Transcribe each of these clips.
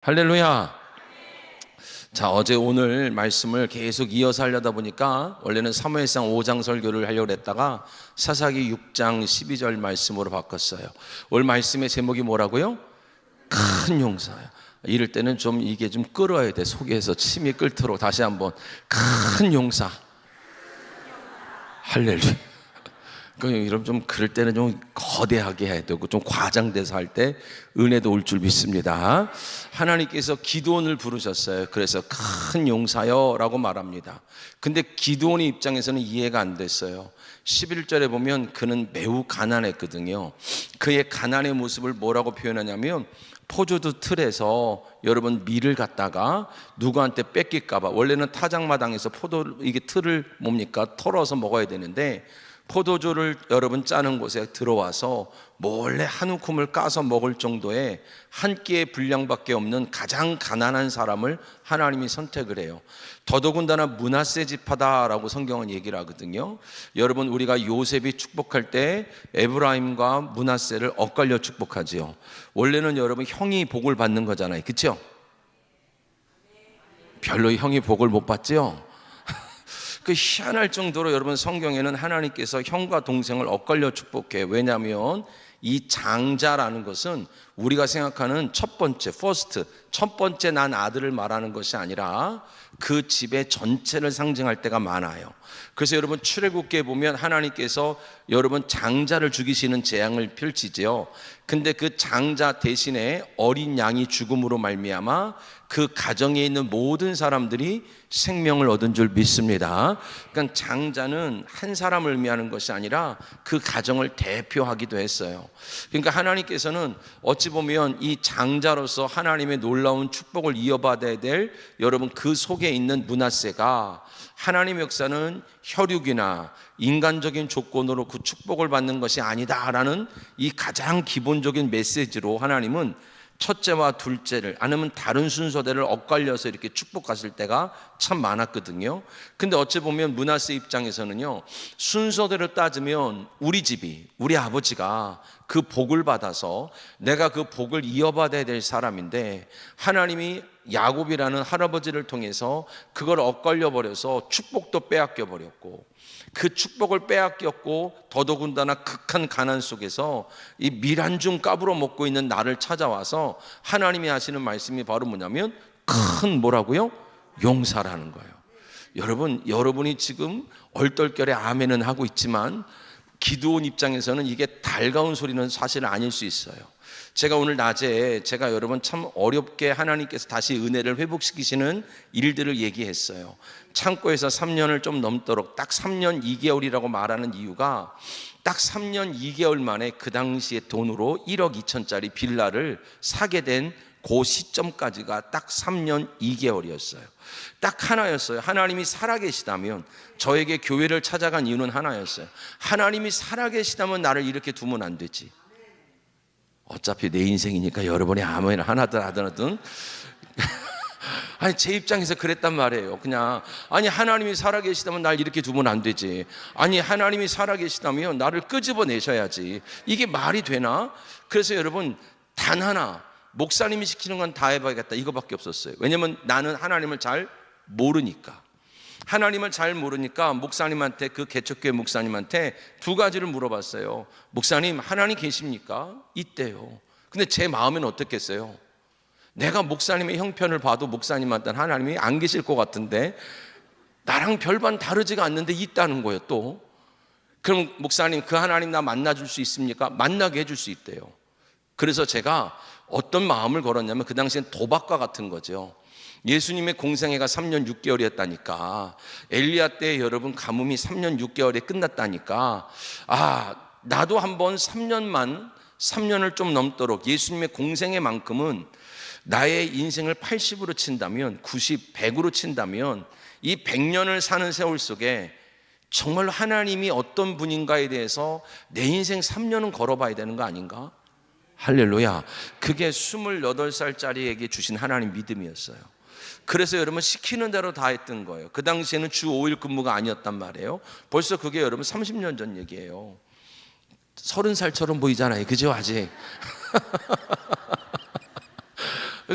할렐루야. 자, 어제 오늘 말씀을 계속 이어서 하려다 보니까 원래는 사무엘상 5장 설교를 하려고 했다가 사사기 6장 12절 말씀으로 바꿨어요. 오늘 말씀의 제목이 뭐라고요? 큰 용사요. 이럴 때는 좀 이게 좀 끌어야 돼. 속에서 침이 끓도록 다시 한번 큰 용사. 할렐루야. 여러분 좀 그럴 때는 좀 거대하게 해야 되고 좀 과장돼서 할 때 은혜도 올 줄 믿습니다. 하나님께서 기드온을 부르셨어요. 그래서 큰 용사여라고 말합니다. 근데 기드온의 입장에서는 이해가 안 됐어요. 11절에 보면 그는 매우 가난했거든요. 그의 가난의 모습을 뭐라고 표현하냐면 포도주 틀에서 여러분 밀을 갖다가 누구한테 뺏길까 봐 원래는 타작마당에서 이게 틀을 뭡니까? 털어서 먹어야 되는데 포도주를 여러분 짜는 곳에 들어와서 몰래 한 움큼을 까서 먹을 정도의 한 끼의 분량밖에 없는 가장 가난한 사람을 하나님이 선택을 해요. 더더군다나 므낫세 지파다라고 성경은 얘기를 하거든요. 여러분 우리가 요셉이 축복할 때 에브라임과 므낫세를 엇갈려 축복하지요. 원래는 여러분 형이 복을 받는 거잖아요. 그렇죠? 별로 형이 복을 못 받지요. 그 희한할 정도로 여러분 성경에는 하나님께서 형과 동생을 엇갈려 축복해요. 왜냐하면 이 장자라는 것은 우리가 생각하는 첫 번째, 첫 번째 난 아들을 말하는 것이 아니라 그 집의 전체를 상징할 때가 많아요. 그래서 여러분 출애굽기에 보면 하나님께서 여러분 장자를 죽이시는 재앙을 펼치지요. 근데 그 장자 대신에 어린 양이 죽음으로 말미암아 그 가정에 있는 모든 사람들이 생명을 얻은 줄 믿습니다. 그러니까 장자는 한 사람을 의미하는 것이 아니라 그 가정을 대표하기도 했어요. 그러니까 하나님께서는 어찌 보면 이 장자로서 하나님의 놀라운 축복을 이어받아야 될 여러분 그 속에 있는 므낫세가 하나님의 역사는 혈육이나 인간적인 조건으로 그 축복을 받는 것이 아니다라는 이 가장 기본적인 메시지로 하나님은 첫째와 둘째를 아니면 다른 순서대로 엇갈려서 이렇게 축복하실 때가 참 많았거든요. 근데 어찌 보면 므낫세 입장에서는요, 순서대로 따지면 우리 집이, 우리 아버지가 그 복을 받아서 내가 그 복을 이어받아야 될 사람인데 하나님이 야곱이라는 할아버지를 통해서 그걸 엇갈려 버려서 축복도 빼앗겨 버렸고 그 축복을 빼앗겼고 더더군다나 극한 가난 속에서 이 밀 한 줌 까불어 먹고 있는 나를 찾아와서 하나님이 하시는 말씀이 바로 뭐냐면 큰 뭐라고요? 용사라는 거예요. 여러분이 지금 얼떨결에 아멘은 하고 있지만 기드온 입장에서는 이게 달가운 소리는 사실 아닐 수 있어요. 제가 오늘 낮에 여러분 참 어렵게 하나님께서 다시 은혜를 회복시키시는 일들을 얘기했어요. 창고에서 3년을 좀 넘도록 딱 3년 2개월이라고 말하는 이유가 딱 3년 2개월 만에 그 당시에 돈으로 1억 2천짜리 빌라를 사게 된 그 시점까지가 딱 3년 2개월이었어요. 딱 하나였어요. 하나님이 살아계시다면 저에게 교회를 찾아간 이유는 하나였어요. 하나님이 살아계시다면 나를 이렇게 두면 안 되지. 어차피 내 인생이니까 여러분이 아무나 하나든 하든 아니 제 입장에서 그랬단 말이에요. 그냥 아니 하나님이 살아계시다면 날 이렇게 두면 안 되지. 아니 하나님이 살아계시다면 나를 끄집어내셔야지. 이게 말이 되나? 그래서 여러분 단 하나 목사님이 시키는 건 다 해봐야겠다 이거밖에 없었어요. 왜냐면 나는 하나님을 잘 모르니까. 하나님을 잘 모르니까 목사님한테 그 개척교회 목사님한테 두 가지를 물어봤어요. 목사님 하나님 계십니까? 있대요. 근데 제 마음에는 어떻겠어요? 내가 목사님의 형편을 봐도 목사님한테는 하나님이 안 계실 것 같은데 나랑 별반 다르지가 않는데 있다는 거예요. 또 그럼 목사님 그 하나님 나 만나줄 수 있습니까? 만나게 해줄 수 있대요. 그래서 제가 어떤 마음을 걸었냐면 그 당시엔 도박과 같은 거죠. 예수님의 공생애가 3년 6개월이었다니까 엘리야 때 여러분 가뭄이 3년 6개월에 끝났다니까 나도 한번 3년을 좀 넘도록 예수님의 공생애만큼은 나의 인생을 80으로 친다면 90, 100으로 친다면 이 100년을 사는 세월 속에 정말로 하나님이 어떤 분인가에 대해서 내 인생 3년은 걸어봐야 되는 거 아닌가? 할렐루야. 그게 28살짜리에게 주신 하나님 믿음이었어요. 그래서 여러분 시키는 대로 다 했던 거예요. 그 당시에는 주 5일 근무가 아니었단 말이에요. 벌써 그게 여러분 30년 전 얘기예요. 30살처럼 보이잖아요. 그죠? 아직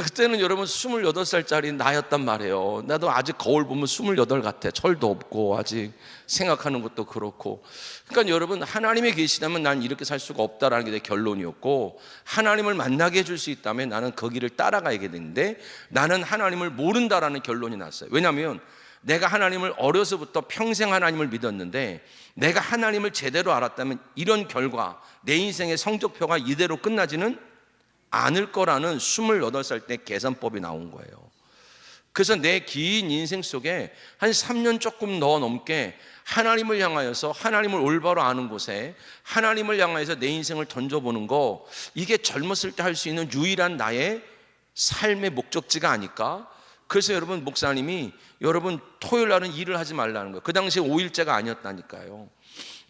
그때는 여러분 28살짜리 나였단 말이에요. 나도 아직 거울 보면 28 같아. 철도 없고 아직 생각하는 것도 그렇고. 그러니까 여러분, 하나님이 계시다면 난 이렇게 살 수가 없다라는 게 내 결론이었고, 하나님을 만나게 해줄 수 있다면 나는 그 길을 따라가야 되는데, 나는 하나님을 모른다라는 결론이 났어요. 왜냐하면 내가 하나님을 어려서부터 평생 하나님을 믿었는데, 내가 하나님을 제대로 알았다면 이런 결과, 내 인생의 성적표가 이대로 끝나지는 않을 거라는 28살 때 계산법이 나온 거예요. 그래서 내 긴 인생 속에 한 3년 조금 더 넘게 하나님을 향하여서, 하나님을 올바로 아는 곳에 하나님을 향하여서 내 인생을 던져보는 거, 이게 젊었을 때 할 수 있는 유일한 나의 삶의 목적지가 아닐까? 그래서 여러분, 목사님이 여러분 토요일 날은 일을 하지 말라는 거예요. 그 당시에 5일째가 아니었다니까요.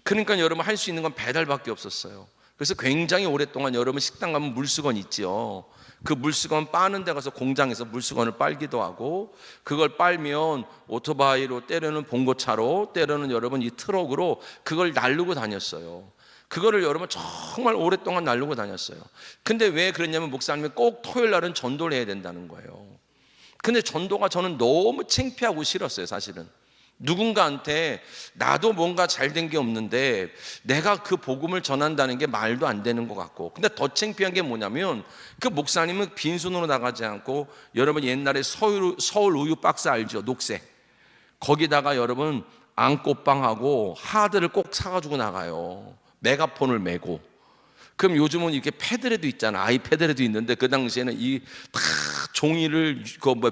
그러니까 여러분 할 수 있는 건 배달밖에 없었어요. 그래서 굉장히 오랫동안 여러분 식당 가면 물수건 있죠. 그 물수건 빠는 데 가서 공장에서 물수건을 빨기도 하고, 그걸 빨면 오토바이로, 때로는 봉고차로, 때로는 여러분 이 트럭으로 그걸 나르고 다녔어요. 그거를 여러분 정말 오랫동안 나르고 다녔어요. 근데 왜 그랬냐면, 목사님이 꼭 토요일 날은 전도를 해야 된다는 거예요. 근데 전도가 저는 너무 창피하고 싫었어요, 사실은. 누군가한테 나도 뭔가 잘된 게 없는데 내가 그 복음을 전한다는 게 말도 안 되는 것 같고, 근데 더 창피한 게 뭐냐면, 그 목사님은 빈손으로 나가지 않고, 여러분 옛날에 서울 우유 박스 알죠? 녹색. 거기다가 여러분 안꽃빵하고 하드를 꼭 사가지고 나가요. 메가폰을 메고. 그럼 요즘은 이렇게 패드레도 있잖아. 아이패드레도 있는데, 그 당시에는 이 다 종이를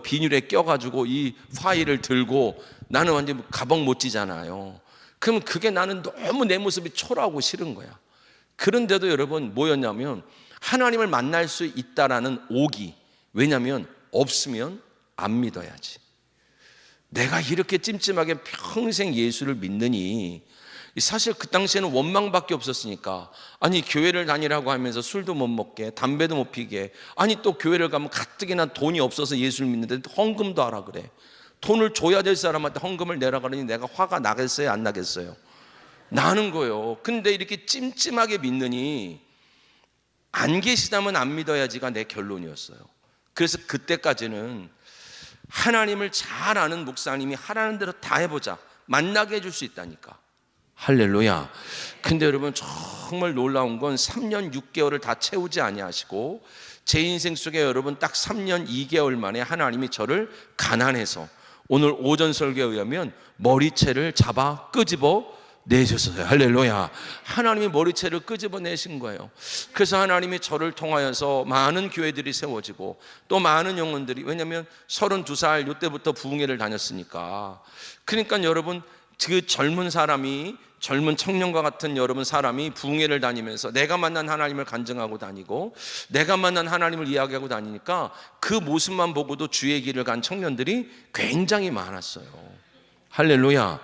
비닐에 껴가지고 이 파일을 들고, 나는 완전 가방 못 지잖아요. 그럼 그게 나는 너무 내 모습이 초라하고 싫은 거야. 그런데도 여러분 뭐였냐면, 하나님을 만날 수 있다라는 오기. 왜냐하면 없으면 안 믿어야지. 내가 이렇게 찜찜하게 평생 예수를 믿느니, 사실 그 당시에는 원망밖에 없었으니까, 아니 교회를 다니라고 하면서 술도 못 먹게, 담배도 못 피게, 아니 또 교회를 가면 가뜩이나 돈이 없어서 예수를 믿는데 헌금도 하라 그래. 돈을 줘야 될 사람한테 헌금을 내라 그러니 내가 화가 나겠어요, 안 나겠어요? 나는 거예요. 근데 이렇게 찜찜하게 믿느니, 안 계시다면 안 믿어야지가 내 결론이었어요. 그래서 그때까지는 하나님을 잘 아는 목사님이 하라는 대로 다 해보자, 만나게 해줄 수 있다니까. 할렐루야. 근데 여러분 정말 놀라운 건 3년 6개월을 다 채우지 아니하시고, 제 인생 속에 여러분 딱 3년 2개월 만에 하나님이 저를 가난해서, 오늘 오전 설교에 의하면 머리채를 잡아 끄집어 내셨어요. 할렐루야. 하나님이 머리채를 끄집어 내신 거예요. 그래서 하나님이 저를 통하여서 많은 교회들이 세워지고, 또 많은 영혼들이, 왜냐하면 32살 이때부터 부흥회를 다녔으니까. 그러니까 여러분, 그 젊은 사람이, 젊은 청년과 같은 여러분 사람이 부흥회를 다니면서 내가 만난 하나님을 간증하고 다니고, 내가 만난 하나님을 이야기하고 다니니까 그 모습만 보고도 주의 길을 간 청년들이 굉장히 많았어요. 할렐루야.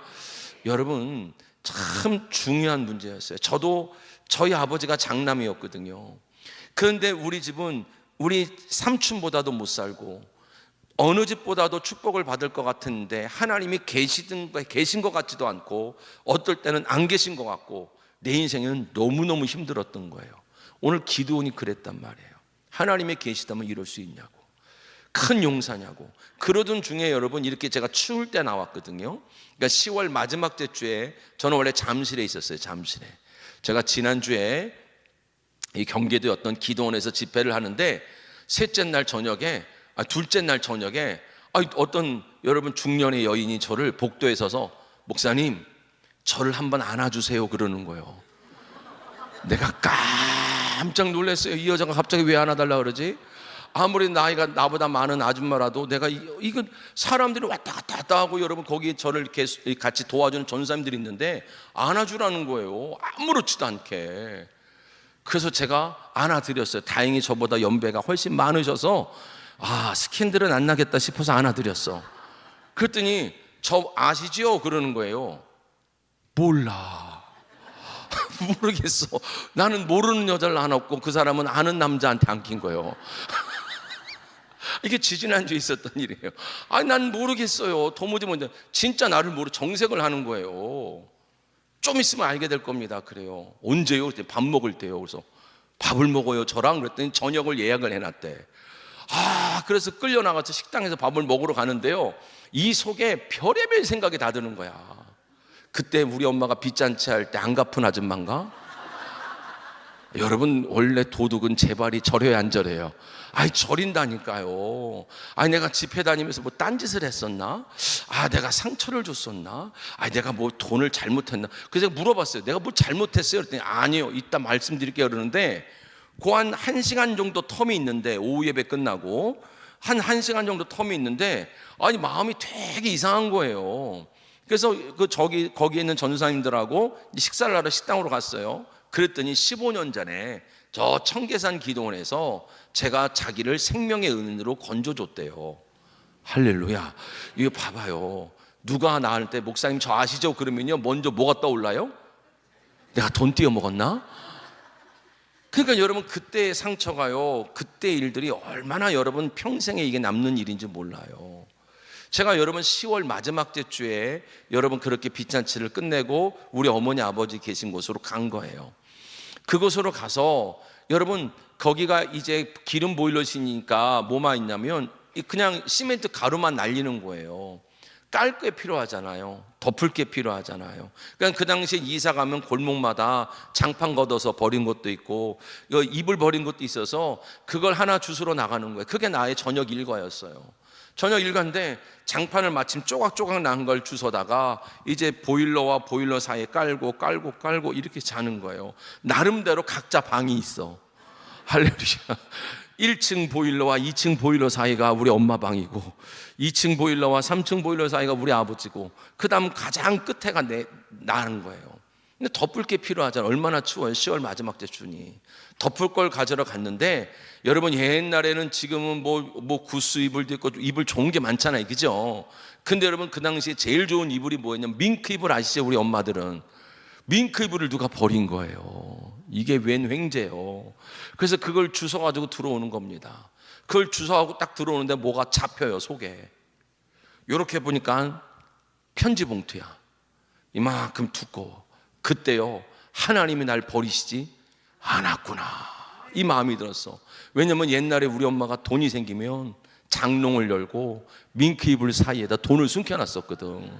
여러분 참 중요한 문제였어요. 저도 저희 아버지가 장남이었거든요. 그런데 우리 집은 우리 삼촌보다도 못 살고, 어느 집보다도 축복을 받을 것 같은데 하나님이 계신 것 같지도 않고, 어떨 때는 안 계신 것 같고, 내 인생은 너무너무 힘들었던 거예요. 오늘 기도원이 그랬단 말이에요. 하나님이 계시다면 이럴 수 있냐고, 큰 용사냐고. 그러던 중에 여러분, 이렇게 제가 추울 때 나왔거든요. 그러니까 10월 마지막 주에 저는 원래 잠실에 있었어요. 잠실에. 제가 지난주에 이 경기도의 어떤 기도원에서 집회를 하는데, 둘째 날 저녁에 어떤 여러분 중년의 여인이 저를 복도에 서서, 목사님 저를 한번 안아주세요 그러는 거예요. 내가 깜짝 놀랐어요. 이 여자가 갑자기 왜 안아달라 그러지? 아무리 나이가 나보다 많은 아줌마라도 내가 이거 사람들이 왔다 갔다 하고, 여러분 거기 저를 이렇게 같이 도와주는 전사님들이 있는데 안아주라는 거예요. 아무렇지도 않게. 그래서 제가 안아드렸어요. 다행히 저보다 연배가 훨씬 많으셔서 스캔들은 안 나겠다 싶어서 안아드렸어. 그랬더니 저 아시죠? 그러는 거예요. 몰라. 모르겠어. 나는 모르는 여자를 안았고, 그 사람은 아는 남자한테 안긴 거예요. 이게 지지난주에 있었던 일이에요. 난 모르겠어요. 도무지 뭔지. 진짜 나를 정색을 하는 거예요. 좀 있으면 알게 될 겁니다. 그래요. 언제요? 밥 먹을 때요. 그래서 밥을 먹어요 저랑. 그랬더니 저녁을 예약을 해놨대. 그래서 끌려나가서 식당에서 밥을 먹으러 가는데요, 이 속에 별의별 생각이 다 드는 거야. 그때 우리 엄마가 빚잔치 할 때 안 갚은 아줌마인가? 여러분, 원래 도둑은 제발이 절여야 안 절여요? 절인다니까요. 내가 집회 다니면서 뭐 딴짓을 했었나? 내가 상처를 줬었나? 내가 뭐 돈을 잘못했나? 그래서 제가 물어봤어요. 내가 뭐 잘못했어요? 그랬더니 아니요, 이따 말씀드릴게요. 그러는데 그 한 1시간 정도 텀이 있는데, 오후 예배 끝나고 한 1시간 정도 텀이 있는데 마음이 되게 이상한 거예요. 그래서 거기에 있는 전도사님들하고 식사를 하러 식당으로 갔어요. 그랬더니 15년 전에 저 청계산 기도원에서 제가 자기를 생명의 은으로 건져줬대요. 할렐루야. 이거 봐봐요. 누가 나한테 목사님 저 아시죠? 그러면요, 먼저 뭐가 떠올라요? 내가 돈 띄어 먹었나? 그러니까 여러분, 그때의 상처가요, 그때의 일들이 얼마나 여러분 평생에 이게 남는 일인지 몰라요. 제가 여러분 10월 마지막 주에 여러분 그렇게 빚잔치를 끝내고 우리 어머니 아버지 계신 곳으로 간 거예요. 그곳으로 가서 여러분, 거기가 이제 기름 보일러시니까 뭐만 있냐면 그냥 시멘트 가루만 날리는 거예요. 깔 게 필요하잖아요. 덮을 게 필요하잖아요. 그러니까 그 당시에 이사 가면 골목마다 장판 걷어서 버린 것도 있고 이불 버린 것도 있어서 그걸 하나 주스러 나가는 거예요. 그게 나의 저녁 일과였어요. 저녁 일과인데 장판을 마침 조각조각 난 걸 주워다가 이제 보일러와 보일러 사이에 깔고 이렇게 자는 거예요. 나름대로 각자 방이 있어. 할렐루야. 1층 보일러와 2층 보일러 사이가 우리 엄마 방이고, 2층 보일러와 3층 보일러 사이가 우리 아버지고, 그 다음 가장 끝에가 나는 거예요. 근데 덮을 게 필요하잖아요. 얼마나 추워요. 10월 마지막 주니 덮을 걸 가져러 갔는데, 여러분 옛날에는 지금은 뭐 구스 이불도 있고 이불 좋은 게 많잖아요, 그죠? 근데 여러분 그 당시에 제일 좋은 이불이 뭐였냐면 밍크 이불 아시죠? 우리 엄마들은 밍크 이불을 누가 버린 거예요. 이게 웬 횡재요. 그래서 그걸 주워가지고 들어오는 겁니다. 그걸 주워가고 딱 들어오는데 뭐가 잡혀요, 속에. 이렇게 보니까 편지 봉투야. 이만큼 두꺼워. 그때요, 하나님이 날 버리시지 않았구나, 이 마음이 들었어. 왜냐면 옛날에 우리 엄마가 돈이 생기면 장롱을 열고 밍크 이불 사이에다 돈을 숨겨놨었거든.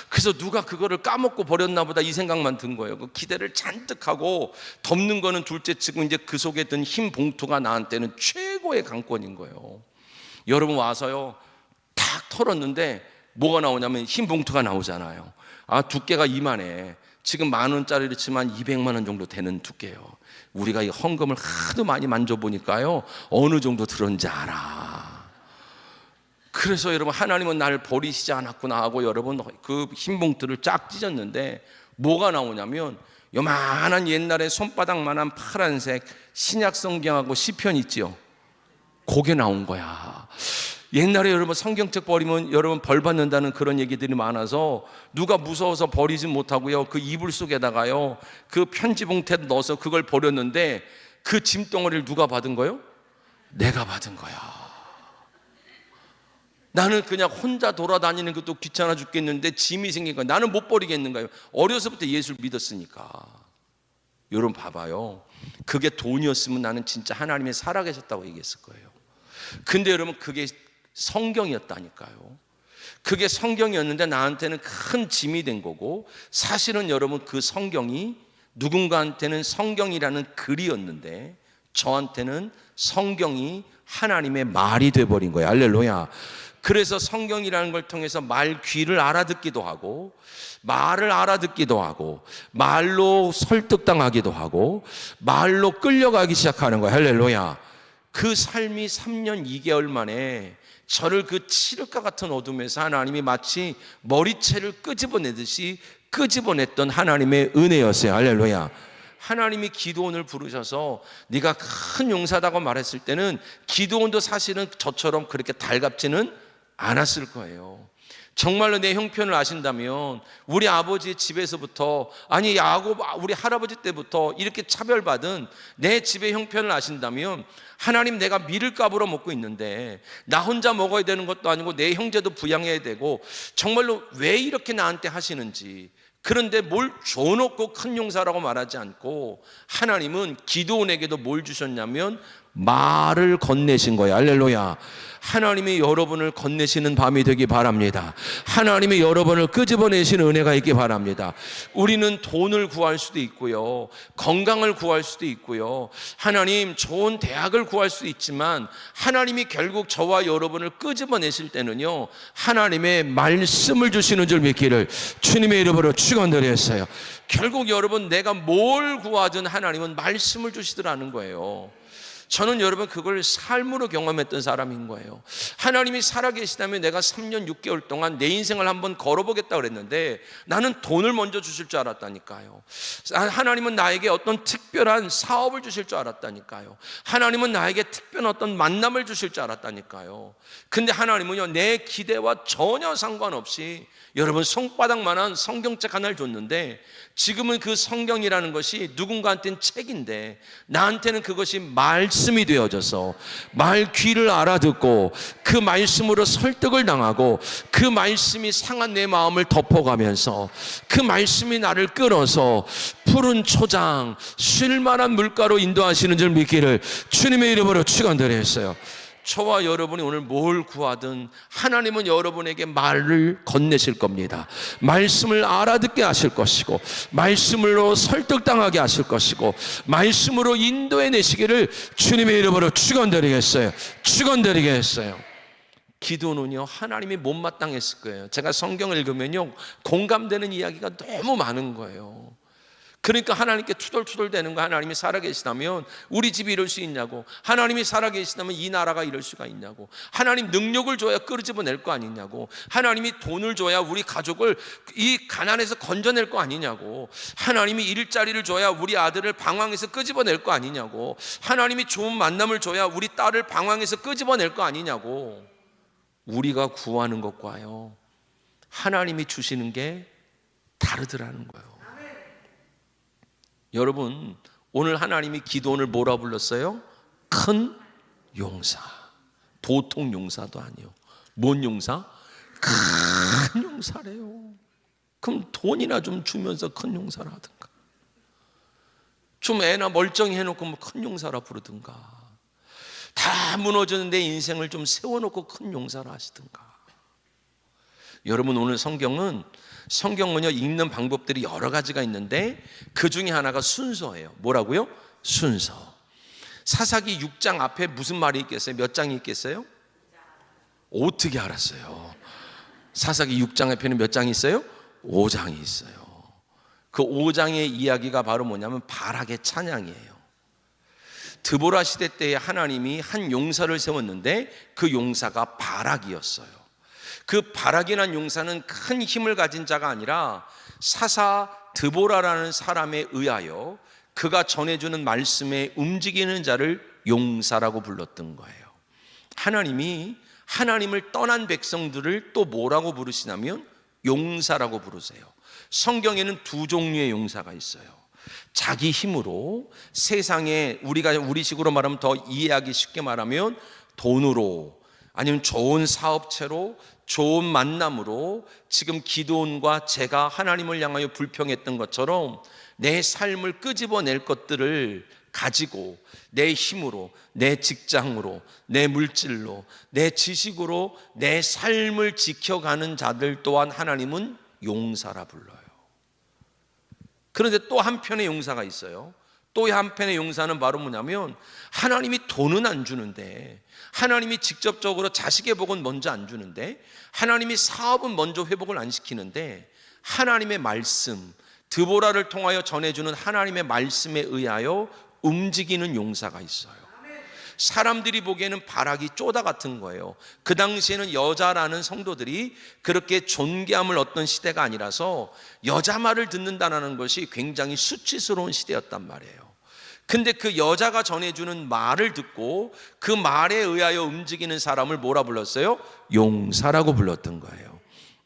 그래서 누가 그거를 까먹고 버렸나 보다 이 생각만 든 거예요. 그 기대를 잔뜩 하고 덮는 거는 둘째치고 이제 그 속에 든 흰 봉투가 나한테는 최고의 강권인 거예요. 여러분 와서요, 탁 털었는데 뭐가 나오냐면 흰 봉투가 나오잖아요. 두께가 이만해. 지금 10,000원짜리를 치면 200만 원 정도 되는 두께예요. 우리가 이 헌금을 하도 많이 만져보니까요, 어느 정도 들었는지 알아. 그래서 여러분, 하나님은 나를 버리시지 않았구나 하고 여러분 그 흰 봉투를 쫙 찢었는데 뭐가 나오냐면 요만한 옛날에 손바닥만한 파란색 신약 성경하고 시편 있지요. 그게 나온 거야. 옛날에 여러분 성경책 버리면 여러분 벌 받는다는 그런 얘기들이 많아서 누가 무서워서 버리지 못하고요, 그 이불 속에다가요 그 편지 봉투에 넣어서 그걸 버렸는데 그 짐덩어리를 누가 받은 거예요? 내가 받은 거야. 나는 그냥 혼자 돌아다니는 것도 귀찮아 죽겠는데 짐이 생긴 거야. 나는 못 버리겠는 거예요. 어려서부터 예수를 믿었으니까. 여러분 봐봐요, 그게 돈이었으면 나는 진짜 하나님이 살아계셨다고 얘기했을 거예요. 근데 여러분 그게 성경이었다니까요. 그게 성경이었는데 나한테는 큰 짐이 된 거고, 사실은 여러분 그 성경이 누군가한테는 성경이라는 글이었는데 저한테는 성경이 하나님의 말이 돼버린 거예요. 할렐루야. 그래서 성경이라는 걸 통해서 말 귀를 알아듣기도 하고, 말을 알아듣기도 하고, 말로 설득당하기도 하고, 말로 끌려가기 시작하는 거예요. 할렐루야. 그 삶이 3년 2개월 만에 저를 그 칠흑과 같은 어둠에서 하나님이 마치 머리채를 끄집어내듯이 끄집어냈던 하나님의 은혜였어요. 할렐루야. 하나님이 기드온을 부르셔서 네가 큰 용사다고 말했을 때는 기드온도 사실은 저처럼 그렇게 달갑지는 않았을 거예요. 정말로 내 형편을 아신다면 우리 아버지 집에서부터, 아니 야곱 우리 할아버지 때부터 이렇게 차별받은 내 집의 형편을 아신다면, 하나님 내가 밀을 값으로 먹고 있는데 나 혼자 먹어야 되는 것도 아니고 내 형제도 부양해야 되고 정말로 왜 이렇게 나한테 하시는지, 그런데 뭘 줘놓고 큰 용사라고 말하지 않고 하나님은 기드온에게도 뭘 주셨냐면 말을 건네신 거예요. 할렐루야. 하나님이 여러분을 건네시는 밤이 되기 바랍니다. 하나님이 여러분을 끄집어내시는 은혜가 있기 바랍니다. 우리는 돈을 구할 수도 있고요, 건강을 구할 수도 있고요, 하나님 좋은 대학을 구할 수도 있지만 하나님이 결국 저와 여러분을 끄집어내실 때는요, 하나님의 말씀을 주시는 줄 믿기를 주님의 이름으로 축원드렸어요. 결국 여러분, 내가 뭘 구하든 하나님은 말씀을 주시더라는 거예요. 저는 여러분 그걸 삶으로 경험했던 사람인 거예요. 하나님이 살아계시다면 내가 3년 6개월 동안 내 인생을 한번 걸어보겠다 그랬는데 나는 돈을 먼저 주실 줄 알았다니까요. 하나님은 나에게 어떤 특별한 사업을 주실 줄 알았다니까요. 하나님은 나에게 특별한 어떤 만남을 주실 줄 알았다니까요. 근데 하나님은요, 내 기대와 전혀 상관없이 여러분 손바닥만한 성경책 하나를 줬는데, 지금은 그 성경이라는 것이 누군가한테는 책인데 나한테는 그것이 말씀이 되어져서 말 귀를 알아듣고 그 말씀으로 설득을 당하고 그 말씀이 상한 내 마음을 덮어가면서 그 말씀이 나를 끌어서 푸른 초장 쉴만한 물가로 인도하시는 줄 믿기를 주님의 이름으로 축원드렸어요. 저와 여러분이 오늘 뭘 구하든 하나님은 여러분에게 말을 건네실 겁니다. 말씀을 알아듣게 하실 것이고, 말씀으로 설득당하게 하실 것이고, 말씀으로 인도해내시기를 주님의 이름으로 축원드리겠어요. 축원드리겠어요. 기도는요, 하나님이 못마땅했을 거예요. 제가 성경을 읽으면요, 공감되는 이야기가 너무 많은 거예요. 그러니까 하나님께 투덜투덜 대는 거, 하나님이 살아계시다면 우리 집이 이럴 수 있냐고, 하나님이 살아계시다면 이 나라가 이럴 수가 있냐고, 하나님 능력을 줘야 끄집어낼 거 아니냐고, 하나님이 돈을 줘야 우리 가족을 이 가난에서 건져낼 거 아니냐고, 하나님이 일자리를 줘야 우리 아들을 방황에서 끄집어낼 거 아니냐고, 하나님이 좋은 만남을 줘야 우리 딸을 방황에서 끄집어낼 거 아니냐고. 우리가 구하는 것과요, 하나님이 주시는 게 다르더라는 거예요. 여러분, 오늘 하나님이 기도원을 뭐라 불렀어요? 큰 용사. 보통 용사도 아니요. 뭔 용사? 큰 용사래요. 그럼 돈이나 좀 주면서 큰 용사라 하든가, 좀 애나 멀쩡히 해놓고 뭐 큰 용사라 부르든가, 다 무너지는 내 인생을 좀 세워놓고 큰 용사라 하시든가. 여러분, 오늘 성경은요, 읽는 방법들이 여러 가지가 있는데 그 중에 하나가 순서예요. 뭐라고요? 순서. 사사기 6장 앞에 무슨 말이 있겠어요? 몇 장이 있겠어요? 어떻게 알았어요? 사사기 6장 앞에는 몇 장이 있어요? 5장이 있어요. 그 5장의 이야기가 바로 뭐냐면 바락의 찬양이에요. 드보라 시대 때에 하나님이 한 용사를 세웠는데 그 용사가 바락이었어요. 그 바락이라는 용사는 큰 힘을 가진 자가 아니라 사사 드보라라는 사람에 의하여 그가 전해주는 말씀에 움직이는 자를 용사라고 불렀던 거예요. 하나님이 하나님을 떠난 백성들을 또 뭐라고 부르시냐면 용사라고 부르세요. 성경에는 두 종류의 용사가 있어요. 자기 힘으로 세상에, 우리식으로 말하면 더 이해하기 쉽게 말하면 돈으로, 아니면 좋은 사업체로, 좋은 만남으로 지금 기드온과 제가 하나님을 향하여 불평했던 것처럼 내 삶을 끄집어낼 것들을 가지고 내 힘으로, 내 직장으로, 내 물질로, 내 지식으로 내 삶을 지켜가는 자들 또한 하나님은 용사라 불러요. 그런데 또 한편의 용사가 있어요. 또 한편의 용사는 바로 뭐냐면 하나님이 돈은 안 주는데, 하나님이 직접적으로 자식의 복은 먼저 안 주는데, 하나님이 사업은 먼저 회복을 안 시키는데 하나님의 말씀, 드보라를 통하여 전해주는 하나님의 말씀에 의하여 움직이는 용사가 있어요. 사람들이 보기에는 바락이 쪼다 같은 거예요. 그 당시에는 여자라는 성도들이 그렇게 존귀함을 얻던 시대가 아니라서 여자 말을 듣는다는 것이 굉장히 수치스러운 시대였단 말이에요. 근데 그 여자가 전해주는 말을 듣고 그 말에 의하여 움직이는 사람을 뭐라 불렀어요? 용사라고 불렀던 거예요.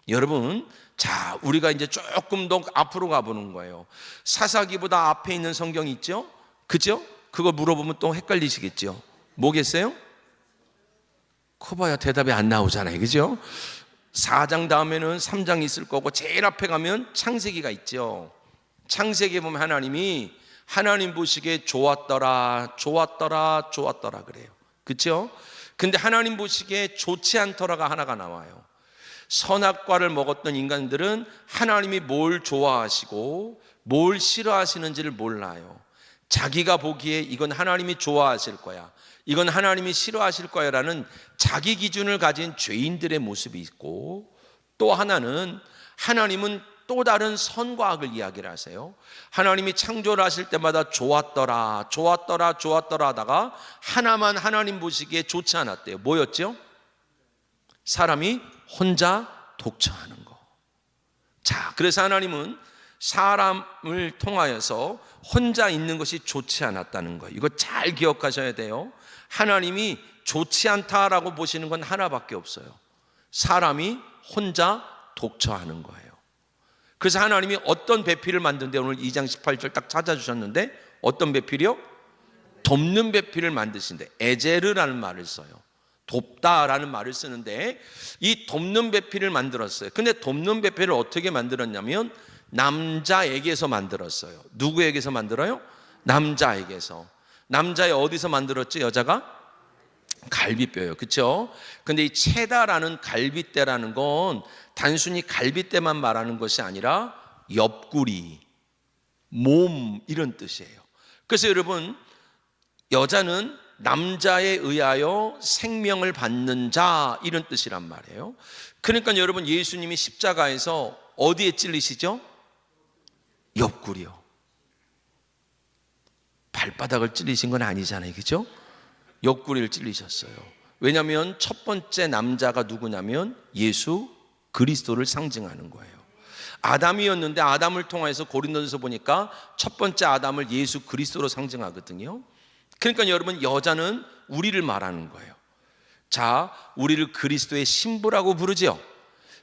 여러분, 자, 우리가 이제 조금 더 앞으로 가보는 거예요. 사사기보다 앞에 있는 성경이 있죠? 그죠? 그거 물어보면 또 헷갈리시겠죠? 뭐겠어요? 커봐야 대답이 안 나오잖아요. 그죠? 4장 다음에는 3장이 있을 거고 제일 앞에 가면 창세기가 있죠. 창세기에 보면 하나님이 하나님 보시기에 좋았더라, 좋았더라, 좋았더라 그래요. 그렇죠? 근데 하나님 보시기에 좋지 않더라가 하나가 나와요. 선악과를 먹었던 인간들은 하나님이 뭘 좋아하시고 뭘 싫어하시는지를 몰라요. 자기가 보기에 이건 하나님이 좋아하실 거야, 이건 하나님이 싫어하실 거야 라는 자기 기준을 가진 죄인들의 모습이 있고, 또 하나는 하나님은 또 다른 선과 악을 이야기를 하세요. 하나님이 창조를 하실 때마다 좋았더라, 좋았더라, 좋았더라 하다가 하나만 하나님 보시기에 좋지 않았대요. 뭐였죠? 사람이 혼자 독처하는 거. 자, 그래서 하나님은 사람을 통하여서 혼자 있는 것이 좋지 않았다는 거, 이거 잘 기억하셔야 돼요. 하나님이 좋지 않다라고 보시는 건 하나밖에 없어요. 사람이 혼자 독처하는 거예요. 그래서 하나님이 어떤 배필을 만드는데, 오늘 2장 18절 딱 찾아주셨는데 어떤 배필이요? 돕는 배필을 만드신데, 에제르라는 말을 써요. 돕다라는 말을 쓰는데 이 돕는 배필을 만들었어요. 근데 돕는 배필을 어떻게 만들었냐면 남자에게서 만들었어요. 누구에게서 만들어요? 남자에게서. 남자의 어디서 만들었지? 여자가? 갈비뼈예요. 그렇죠? 근데 이 체다라는 갈비뼈라는 건 단순히 갈비뼈만 말하는 것이 아니라 옆구리, 몸 이런 뜻이에요. 그래서 여러분, 여자는 남자에 의하여 생명을 받는 자 이런 뜻이란 말이에요. 그러니까 여러분, 예수님이 십자가에서 어디에 찔리시죠? 옆구리요. 발바닥을 찔리신 건 아니잖아요. 그렇죠? 옆구리를 찔리셨어요. 왜냐하면 첫 번째 남자가 누구냐면 예수 그리스도를 상징하는 거예요. 아담이었는데 아담을 통해서 고린도전서 보니까 첫 번째 아담을 예수 그리스도로 상징하거든요. 그러니까 여러분, 여자는 우리를 말하는 거예요. 자, 우리를 그리스도의 신부라고 부르죠.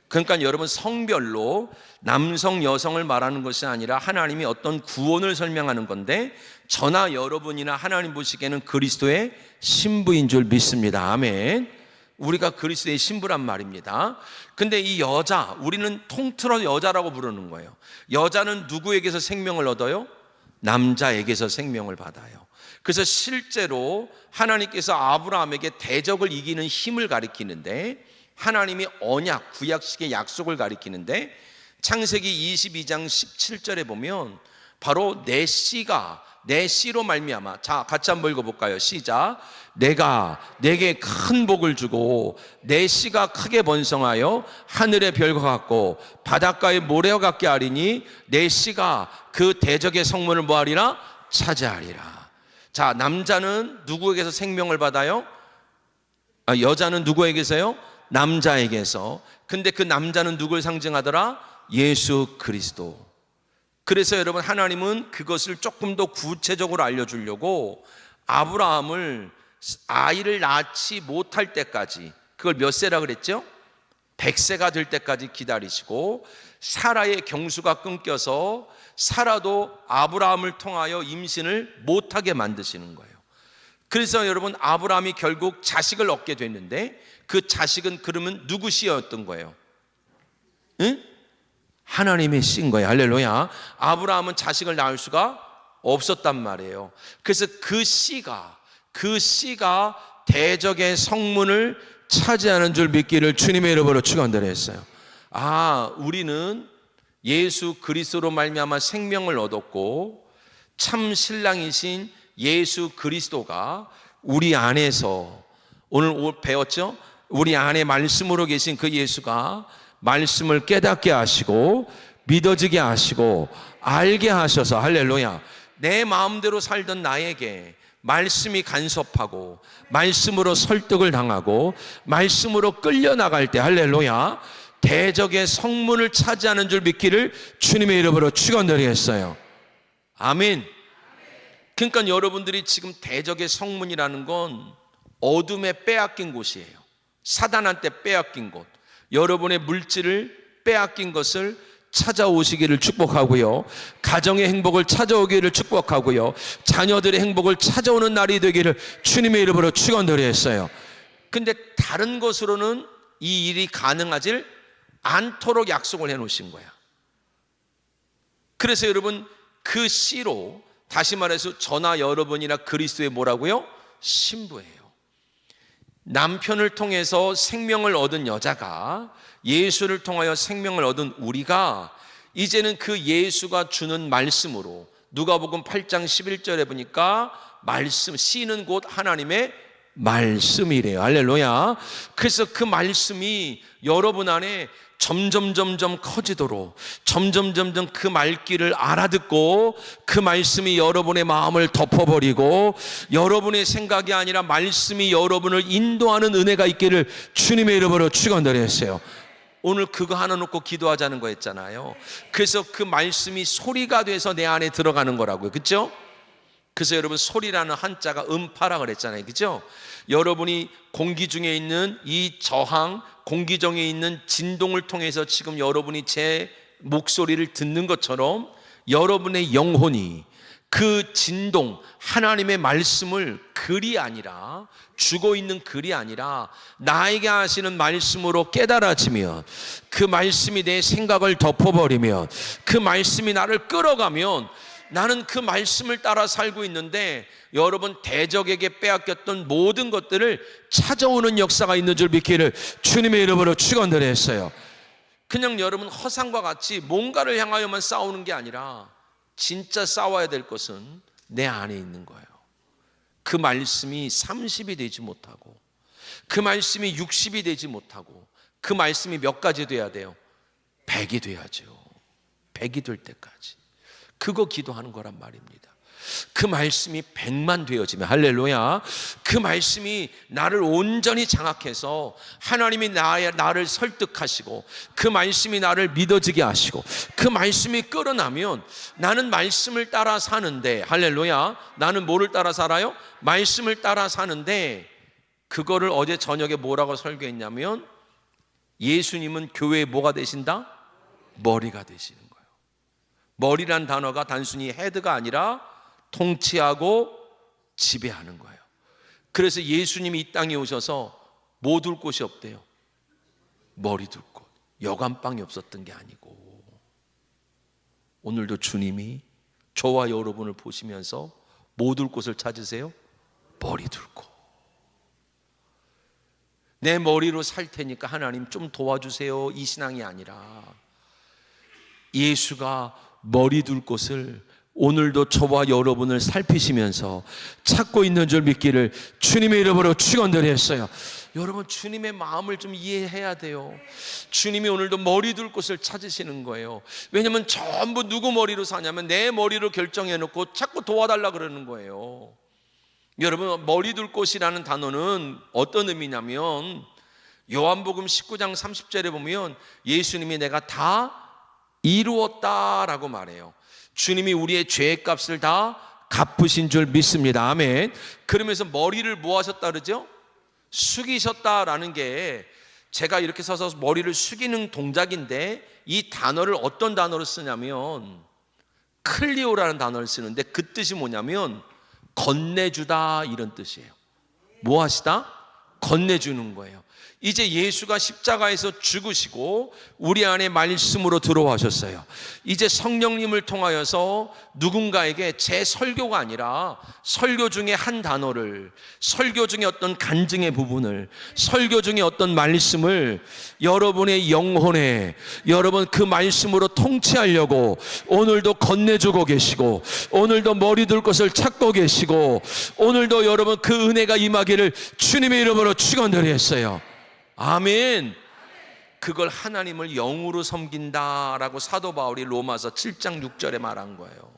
그러니까 여러분, 성별로 남성 여성을 말하는 것이 아니라 하나님이 어떤 구원을 설명하는 건데, 저나 여러분이나 하나님 보시기에는 그리스도의 신부인 줄 믿습니다. 아멘. 우리가 그리스도의 신부란 말입니다. 근데 이 여자, 우리는 통틀어 여자라고 부르는 거예요. 여자는 누구에게서 생명을 얻어요? 남자에게서 생명을 받아요. 그래서 실제로 하나님께서 아브라함에게 대적을 이기는 힘을 가리키는데, 하나님이 언약, 구약식의 약속을 가리키는데, 창세기 22장 17절에 보면 바로 내 씨가, 내 씨로 말미암아, 자 같이 한번 읽어볼까요? 시작. 내가 내게 큰 복을 주고 내 씨가 크게 번성하여 하늘의 별과 같고 바닷가의 모래와 같게 하리니 내 씨가 그 대적의 성문을 뭐하리라? 차지하리라. 자, 남자는 누구에게서 생명을 받아요? 여자는 누구에게서요? 남자에게서. 근데 그 남자는 누굴 상징하더라? 예수 그리스도. 그래서 여러분, 하나님은 그것을 조금 더 구체적으로 알려주려고 아브라함을 아이를 낳지 못할 때까지, 그걸 몇 세라 그랬죠? 100세가 될 때까지 기다리시고, 사라의 경수가 끊겨서 사라도 아브라함을 통하여 임신을 못하게 만드시는 거예요. 그래서 여러분, 아브라함이 결국 자식을 얻게 됐는데 그 자식은 그러면 누구 씨였던 거예요? 응? 하나님의 씨인 거예요. 할렐루야. 아브라함은 자식을 낳을 수가 없었단 말이에요. 그래서 그 씨가 대적의 성문을 차지하는 줄 믿기를 주님의 이름으로 축원드렸어요. 우리는 예수 그리스도로 말미암아 생명을 얻었고, 참 신랑이신 예수 그리스도가 우리 안에서, 오늘 배웠죠? 우리 안에 말씀으로 계신 그 예수가 말씀을 깨닫게 하시고 믿어지게 하시고 알게 하셔서, 할렐루야, 내 마음대로 살던 나에게 말씀이 간섭하고 말씀으로 설득을 당하고 말씀으로 끌려나갈 때, 할렐루야, 대적의 성문을 차지하는 줄 믿기를 주님의 이름으로 축원드리겠어요. 아멘. 그러니까 여러분들이 지금 대적의 성문이라는 건 어둠에 빼앗긴 곳이에요. 사단한테 빼앗긴 곳, 여러분의 물질을 빼앗긴 것을 찾아오시기를 축복하고요, 가정의 행복을 찾아오기를 축복하고요, 자녀들의 행복을 찾아오는 날이 되기를 주님의 이름으로 축원드리겠어요. 근데 다른 것으로는 이 일이 가능하질 않도록 약속을 해놓으신 거야. 그래서 여러분, 그 씨로 다시 말해서 저나 여러분이나 그리스도의 뭐라고요? 신부예요. 남편을 통해서 생명을 얻은 여자가 예수를 통하여 생명을 얻은 우리가 이제는 그 예수가 주는 말씀으로, 누가복음 8장 11절에 보니까 말씀, 씨는 곧 하나님의 말씀이래요. 할렐루야. 그래서 그 말씀이 여러분 안에 점점 커지도록, 점점 그 말귀를 알아듣고 그 말씀이 여러분의 마음을 덮어버리고 여러분의 생각이 아니라 말씀이 여러분을 인도하는 은혜가 있기를 주님의 이름으로 축원드렸어요. 오늘 그거 하나 놓고 기도하자는 거 했잖아요. 그래서 그 말씀이 소리가 돼서 내 안에 들어가는 거라고요. 그렇죠? 그래서 여러분 소리라는 한자가 음파라 그랬잖아요. 그렇죠? 여러분이 공기 중에 있는 이 저항, 공기 중에 있는 진동을 통해서 지금 여러분이 제 목소리를 듣는 것처럼 여러분의 영혼이 그 진동, 하나님의 말씀을 글이 아니라, 주고 있는 글이 아니라 나에게 하시는 말씀으로 깨달아지면, 그 말씀이 내 생각을 덮어버리면, 그 말씀이 나를 끌어가면 나는 그 말씀을 따라 살고 있는데 여러분 대적에게 빼앗겼던 모든 것들을 찾아오는 역사가 있는 줄 믿기를 주님의 이름으로 축원드렸어요. 그냥 여러분 허상과 같이 뭔가를 향하여만 싸우는 게 아니라 진짜 싸워야 될 것은 내 안에 있는 거예요. 그 말씀이 30이 되지 못하고, 그 말씀이 60이 되지 못하고, 그 말씀이 몇 가지 돼야 돼요? 100이 돼야죠. 100이 될 때까지 그거 기도하는 거란 말입니다. 그 말씀이 100만 되어지면, 할렐루야, 그 말씀이 나를 온전히 장악해서 하나님이 나를 설득하시고 그 말씀이 나를 믿어지게 하시고 그 말씀이 끌어나면 나는 말씀을 따라 사는데, 할렐루야, 나는 뭐를 따라 살아요? 말씀을 따라 사는데, 그거를 어제 저녁에 뭐라고 설교했냐면 예수님은 교회의 뭐가 되신다? 머리가 되시는 거예요. 머리란 단어가 단순히 헤드가 아니라 통치하고 지배하는 거예요. 그래서 예수님이 이 땅에 오셔서 뭐 둘 곳이 없대요? 머리 둘 곳. 여간방이 없었던 게 아니고, 오늘도 주님이 저와 여러분을 보시면서 뭐 둘 곳을 찾으세요? 머리 둘 곳. 내 머리로 살 테니까 하나님 좀 도와주세요, 이 신앙이 아니라 예수가 머리 둘 곳을 오늘도 저와 여러분을 살피시면서 찾고 있는 줄 믿기를 주님의 이름으로 축원드렸어요. 여러분, 주님의 마음을 좀 이해해야 돼요. 주님이 오늘도 머리 둘 곳을 찾으시는 거예요. 왜냐하면 전부 누구 머리로 사냐면 내 머리로 결정해놓고 자꾸 도와달라 그러는 거예요. 여러분, 머리 둘 곳이라는 단어는 어떤 의미냐면 요한복음 19장 30절에 보면 예수님이 내가 다 이루었다라고 말해요. 주님이 우리의 죄의 값을 다 갚으신 줄 믿습니다. 아멘. 그러면서 머리를 뭐 하셨다 그러죠? 숙이셨다라는 게, 제가 이렇게 서서 머리를 숙이는 동작인데 이 단어를 어떤 단어로 쓰냐면 클리오라는 단어를 쓰는데 그 뜻이 뭐냐면 건네주다, 이런 뜻이에요. 뭐 하시다? 건네주는 거예요. 이제 예수가 십자가에서 죽으시고 우리 안에 말씀으로 들어와셨어요. 이제 성령님을 통하여서 누군가에게 제 설교가 아니라 설교 중에 한 단어를, 설교 중에 어떤 간증의 부분을, 설교 중에 어떤 말씀을 여러분의 영혼에, 여러분 그 말씀으로 통치하려고 오늘도 건네주고 계시고, 오늘도 머리 둘 것을 찾고 계시고, 오늘도 여러분 그 은혜가 임하기를 주님의 이름으로 축원드렸어요. 아멘. 그걸 하나님을 영으로 섬긴다라고 사도 바울이 로마서 7장 6절에 말한 거예요.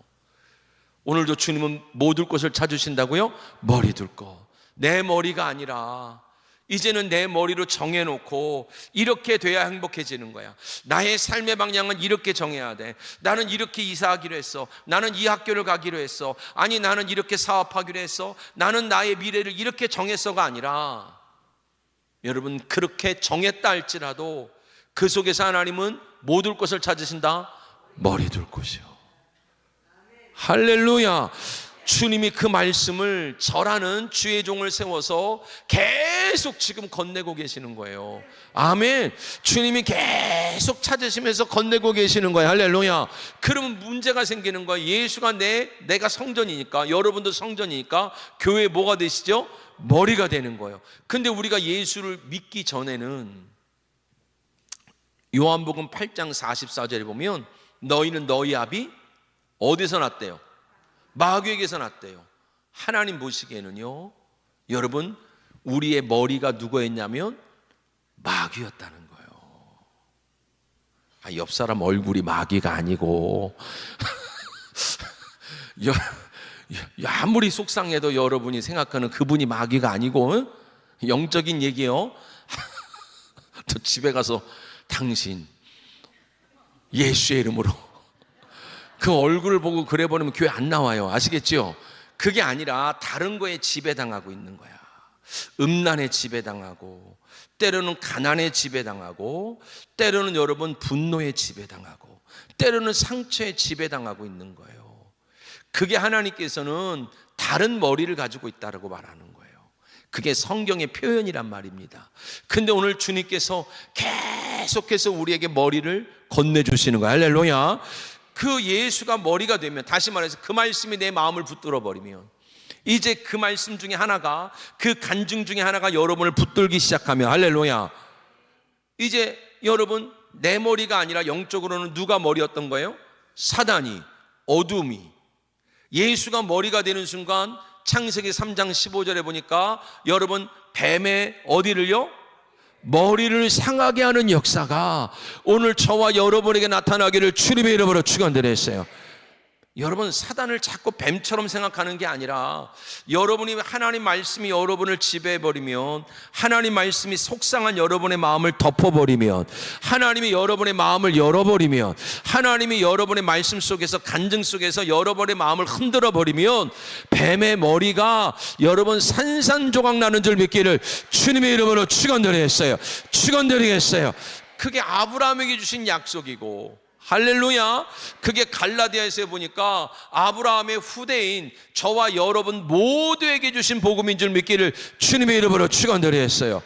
오늘도 주님은 뭐 둘 곳을 찾으신다고요? 머리 둘 곳. 내 머리가 아니라 이제는 내 머리로 정해놓고 이렇게 돼야 행복해지는 거야. 나의 삶의 방향은 이렇게 정해야 돼. 나는 이렇게 이사하기로 했어. 나는 이 학교를 가기로 했어. 아니, 나는 이렇게 사업하기로 했어. 나는 나의 미래를 이렇게 정했어가 아니라, 여러분, 그렇게 정했다 할지라도 그 속에서 하나님은 뭐 둘 곳을 찾으신다? 머리 둘 곳이요. 할렐루야. 주님이 그 말씀을 절하는 주의 종을 세워서 계속 지금 건네고 계시는 거예요. 아멘. 주님이 계속 찾으시면서 건네고 계시는 거예요. 할렐루야. 그러면 문제가 생기는 거예요. 예수가 내가 성전이니까, 여러분도 성전이니까 교회 뭐가 되시죠? 머리가 되는 거예요. 근데 우리가 예수를 믿기 전에는 요한복음 8장 44절에 보면 너희는 너희 아비 어디서 났대요? 마귀에게서 났대요. 하나님 보시기에는요, 여러분, 우리의 머리가 누구였냐면 마귀였다는 거예요. 옆 사람 얼굴이 마귀가 아니고 아무리 속상해도 여러분이 생각하는 그분이 마귀가 아니고, 영적인 얘기요. 또 집에 가서 당신 예수의 이름으로, 그 얼굴을 보고 그래 버리면 교회 안 나와요. 아시겠죠? 그게 아니라 다른 거에 지배당하고 있는 거야. 음란에 지배당하고, 때로는 가난에 지배당하고, 때로는 여러분 분노에 지배당하고, 때로는 상처에 지배당하고 있는 거예요. 그게 하나님께서는 다른 머리를 가지고 있다라고 말하는 거예요. 그게 성경의 표현이란 말입니다. 근데 오늘 주님께서 계속해서 우리에게 머리를 건네주시는 거예요. 할렐루야. 그 예수가 머리가 되면, 다시 말해서 그 말씀이 내 마음을 붙들어 버리면, 이제 그 말씀 중에 하나가, 그 간증 중에 하나가 여러분을 붙들기 시작하면, 할렐루야, 이제 여러분 내 머리가 아니라 영적으로는 누가 머리였던 거예요? 사단이, 어둠이. 예수가 머리가 되는 순간 창세기 3장 15절에 보니까 여러분 뱀의 어디를요? 머리를 상하게 하는 역사가 오늘 저와 여러분에게 나타나기를 주님의 이름으로 축원드렸어요. 여러분, 사단을 자꾸 뱀처럼 생각하는 게 아니라, 여러분이 하나님 말씀이 여러분을 지배해버리면, 하나님 말씀이 속상한 여러분의 마음을 덮어버리면, 하나님이 여러분의 마음을 열어버리면, 하나님이 여러분의 말씀 속에서, 간증 속에서 여러분의 마음을 흔들어버리면, 뱀의 머리가 여러분 산산조각 나는 줄 믿기를 주님의 이름으로 축원드리겠어요. 축원드리겠어요. 그게 아브라함에게 주신 약속이고, 할렐루야. 그게 갈라디아에서 보니까 아브라함의 후대인 저와 여러분 모두에게 주신 복음인 줄 믿기를 주님의 이름으로 축원드리겠어요.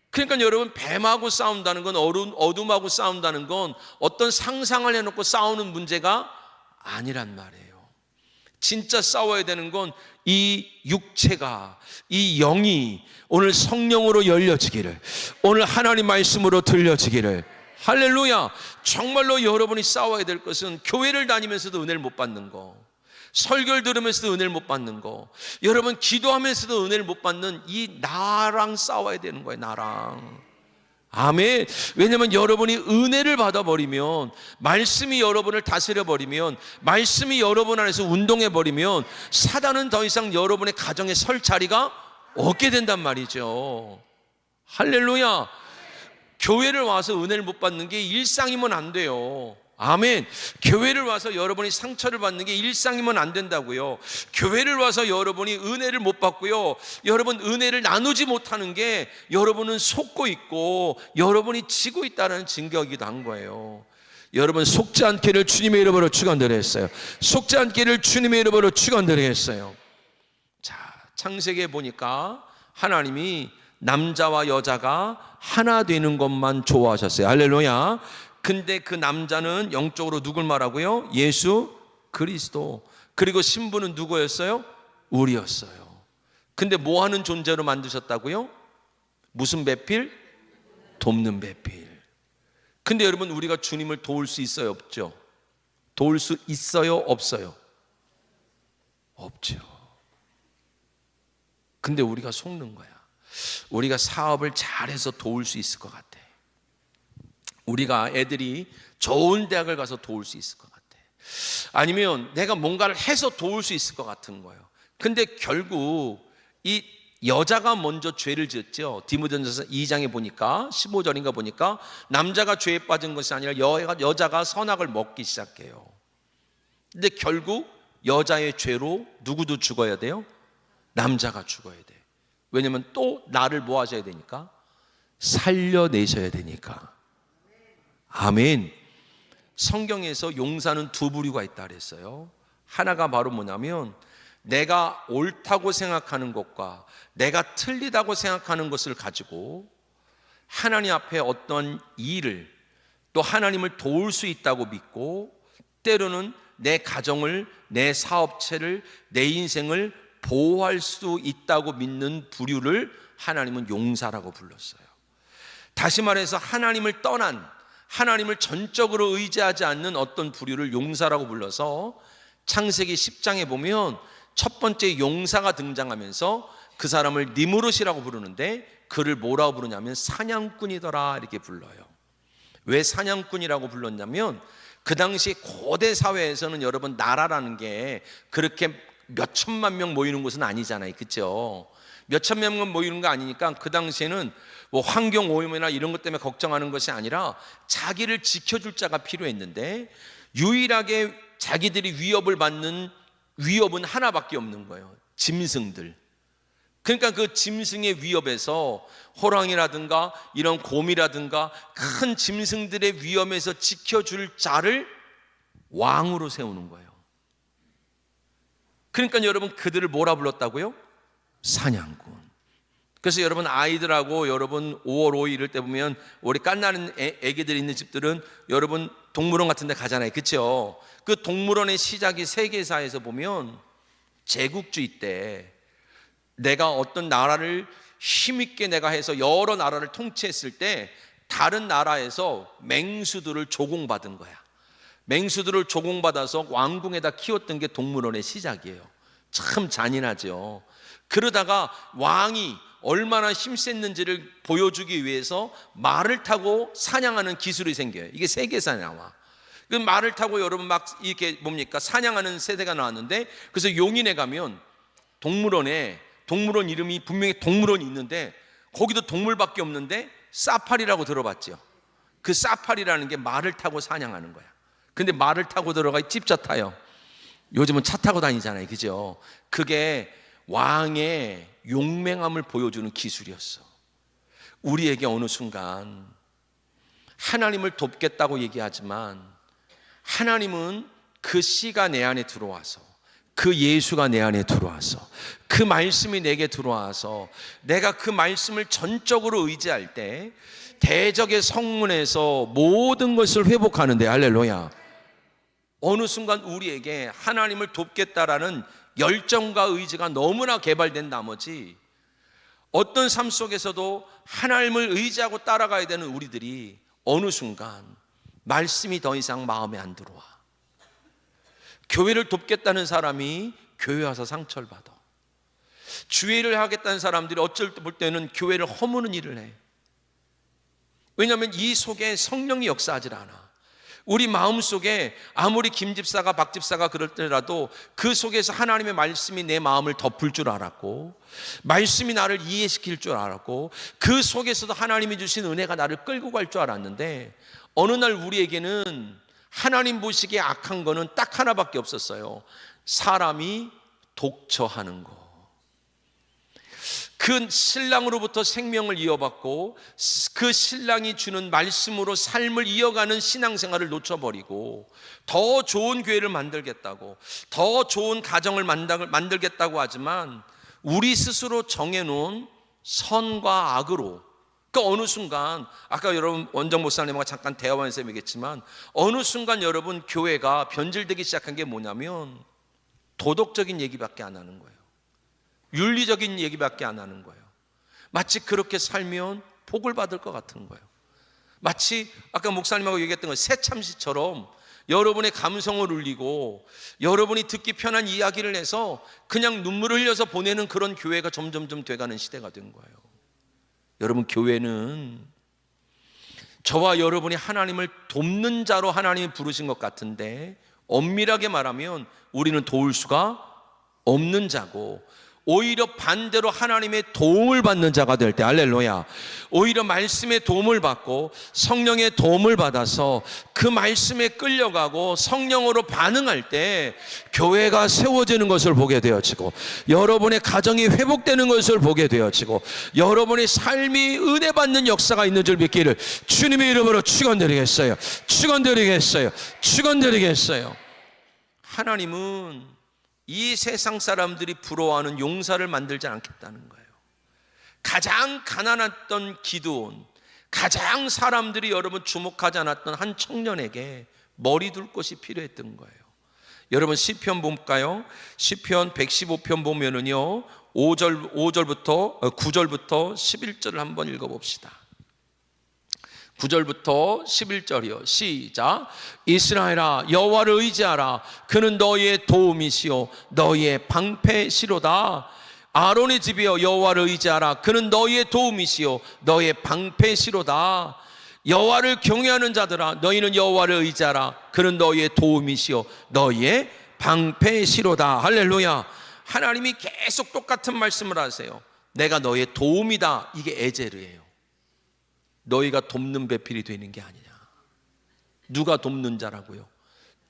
그러니까 여러분, 뱀하고 싸운다는 건, 어둠하고 싸운다는 건 어떤 상상을 해놓고 싸우는 문제가 아니란 말이에요. 진짜 싸워야 되는 건 이 육체가, 이 영이 오늘 성령으로 열려지기를, 오늘 하나님 말씀으로 들려지기를. 할렐루야. 정말로 여러분이 싸워야 될 것은 교회를 다니면서도 은혜를 못 받는 거, 설교를 들으면서도 은혜를 못 받는 거, 여러분 기도하면서도 은혜를 못 받는 이 나랑 싸워야 되는 거예요. 나랑. 아멘. 왜냐하면 여러분이 은혜를 받아버리면, 말씀이 여러분을 다스려버리면, 말씀이 여러분 안에서 운동해버리면 사단은 더 이상 여러분의 가정에 설 자리가 없게 된단 말이죠. 할렐루야. 교회를 와서 은혜를 못 받는 게 일상이면 안 돼요. 아멘. 교회를 와서 여러분이 상처를 받는 게 일상이면 안 된다고요. 교회를 와서 여러분이 은혜를 못 받고요, 여러분 은혜를 나누지 못하는 게 여러분은 속고 있고 여러분이 지고 있다는 증거이기도 한 거예요. 여러분 속지 않기를 주님의 이름으로 축원드리겠어요. 속지 않기를 주님의 이름으로 축원드리겠어요. 자, 창세기에 보니까 하나님이 남자와 여자가 하나 되는 것만 좋아하셨어요. 할렐루야. 근데 그 남자는 영적으로 누굴 말하고요? 예수 그리스도. 그리고 신부는 누구였어요? 우리였어요. 근데 뭐 하는 존재로 만드셨다고요? 무슨 배필? 돕는 배필. 근데 여러분, 우리가 주님을 도울 수 있어요, 없죠? 도울 수 있어요, 없어요? 없죠. 근데 우리가 속는 거야. 우리가 사업을 잘해서 도울 수 있을 것 같아. 우리가 애들이 좋은 대학을 가서 도울 수 있을 것 같아. 아니면 내가 뭔가를 해서 도울 수 있을 것 같은 거예요. 근데 결국 이 여자가 먼저 죄를 지었죠. 디모데전서 2장에 보니까 15절인가 보니까 남자가 죄에 빠진 것이 아니라 여자가 선악을 먹기 시작해요. 근데 결국 여자의 죄로 누구도 죽어야 돼요? 남자가 죽어야 돼. 왜냐면 또 나를 뭐 하셔야 되니까? 살려내셔야 되니까. 아멘. 성경에서 용사는 두 부류가 있다 그랬어요. 하나가 바로 뭐냐면 내가 옳다고 생각하는 것과 내가 틀리다고 생각하는 것을 가지고 하나님 앞에 어떤 일을, 또 하나님을 도울 수 있다고 믿고, 때로는 내 가정을, 내 사업체를, 내 인생을 보호할 수 있다고 믿는 부류를 하나님은 용사라고 불렀어요. 다시 말해서 하나님을 떠난, 하나님을 전적으로 의지하지 않는 어떤 부류를 용사라고 불러서 창세기 10장에 보면 첫 번째 용사가 등장하면서 그 사람을 니무롯이라고 부르는데, 그를 뭐라고 부르냐면 사냥꾼이더라 이렇게 불러요. 왜 사냥꾼이라고 불렀냐면, 그 당시 고대 사회에서는 여러분, 나라라는 게 그렇게 몇 천만 명 모이는 곳은 아니잖아요, 그렇죠? 몇 천만 명 모이는 거 아니니까 그 당시에는 뭐 환경 오염이나 이런 것 때문에 걱정하는 것이 아니라 자기를 지켜줄 자가 필요했는데, 유일하게 자기들이 위협을 받는 위협은 하나밖에 없는 거예요. 짐승들. 그러니까 그 짐승의 위협에서, 호랑이라든가 이런 곰이라든가 큰 짐승들의 위험에서 지켜줄 자를 왕으로 세우는 거예요. 그러니까 여러분, 그들을 뭐라 불렀다고요? 사냥꾼. 그래서 여러분, 아이들하고 여러분 5월 5일 이럴 때 보면, 우리 깐나는 애기들이 있는 집들은 여러분 동물원 같은 데 가잖아요, 그렇죠? 그 동물원의 시작이 세계사에서 보면 제국주의 때, 내가 어떤 나라를 힘있게 내가 해서 여러 나라를 통치했을 때 다른 나라에서 맹수들을 조공받은 거야. 맹수들을 조공받아서 왕궁에다 키웠던 게 동물원의 시작이에요. 참 잔인하죠. 그러다가 왕이 얼마나 힘셌는지를 보여주기 위해서 말을 타고 사냥하는 기술이 생겨요. 이게 세계사에 나와. 그 말을 타고 여러분 막 이렇게 뭡니까? 사냥하는 세대가 나왔는데, 그래서 용인에 가면 동물원 이름이 분명히 동물원이 있는데, 거기도 동물밖에 없는데 사파리라고 들어봤죠? 그 사파리라는 게 말을 타고 사냥하는 거야. 근데 말을 타고 들어가 집차 타요. 요즘은 차 타고 다니잖아요, 그죠? 그게 왕의 용맹함을 보여주는 기술이었어. 우리에게 어느 순간 하나님을 돕겠다고 얘기하지만, 하나님은 그 씨가 내 안에 들어와서, 그 예수가 내 안에 들어와서, 그 말씀이 내게 들어와서 내가 그 말씀을 전적으로 의지할 때 대적의 성문에서 모든 것을 회복하는데, 할렐루야. 어느 순간 우리에게 하나님을 돕겠다라는 열정과 의지가 너무나 개발된 나머지, 어떤 삶 속에서도 하나님을 의지하고 따라가야 되는 우리들이 어느 순간 말씀이 더 이상 마음에 안 들어와. 교회를 돕겠다는 사람이 교회 와서 상처를 받아. 주일을 하겠다는 사람들이 어쩔 때 볼 때는 교회를 허무는 일을 해. 왜냐하면 이 속에 성령이 역사하지 않아. 우리 마음 속에 아무리 김 집사가 박 집사가 그럴 때라도 그 속에서 하나님의 말씀이 내 마음을 덮을 줄 알았고, 말씀이 나를 이해시킬 줄 알았고, 그 속에서도 하나님이 주신 은혜가 나를 끌고 갈 줄 알았는데, 어느 날 우리에게는 하나님 보시기에 악한 거는 딱 하나밖에 없었어요. 사람이 독처하는 거. 그 신랑으로부터 생명을 이어받고 그 신랑이 주는 말씀으로 삶을 이어가는 신앙생활을 놓쳐버리고, 더 좋은 교회를 만들겠다고, 더 좋은 가정을 만들겠다고 하지만 우리 스스로 정해놓은 선과 악으로, 그러니까 어느 순간, 아까 여러분 원정 목사님과 잠깐 대화하면서 얘기했지만, 어느 순간 여러분 교회가 변질되기 시작한 게 뭐냐면 도덕적인 얘기밖에 안 하는 거예요. 윤리적인 얘기밖에 안 하는 거예요. 마치 그렇게 살면 복을 받을 것 같은 거예요. 마치 아까 목사님하고 얘기했던 거 새참시처럼 여러분의 감성을 울리고 여러분이 듣기 편한 이야기를 해서 그냥 눈물을 흘려서 보내는 그런 교회가 점점점 돼가는 시대가 된 거예요. 여러분, 교회는 저와 여러분이 하나님을 돕는 자로 하나님이 부르신 것 같은데, 엄밀하게 말하면 우리는 도울 수가 없는 자고, 오히려 반대로 하나님의 도움을 받는 자가 될 때, 할렐루야, 오히려 말씀의 도움을 받고 성령의 도움을 받아서 그 말씀에 끌려가고 성령으로 반응할 때 교회가 세워지는 것을 보게 되어지고, 여러분의 가정이 회복되는 것을 보게 되어지고, 여러분의 삶이 은혜 받는 역사가 있는 줄 믿기를 주님의 이름으로 축원드리겠어요. 축원드리겠어요. 축원드리겠어요. 하나님은 이 세상 사람들이 부러워하는 용사를 만들지 않겠다는 거예요. 가장 가난했던 기드온, 가장 사람들이 여러분 주목하지 않았던 한 청년에게 머리 둘 곳이 필요했던 거예요. 여러분 시편 볼까요? 시편 115편 보면은요 9절부터 11절을 한번 읽어봅시다. 9절부터 11절이요. 시작. 이스라엘아 여호와를 의지하라. 그는 너희의 도움이시요 너희의 방패시로다. 아론의 집이여 여호와를 의지하라. 그는 너희의 도움이시요 너희의 방패시로다. 여호와를 경외하는 자들아 너희는 여호와를 의지하라. 그는 너희의 도움이시요 너희의 방패시로다. 할렐루야. 하나님이 계속 똑같은 말씀을 하세요. 내가 너희의 도움이다. 이게 에제르예요. 너희가 돕는 배필이 되는 게 아니냐. 누가 돕는 자라고요?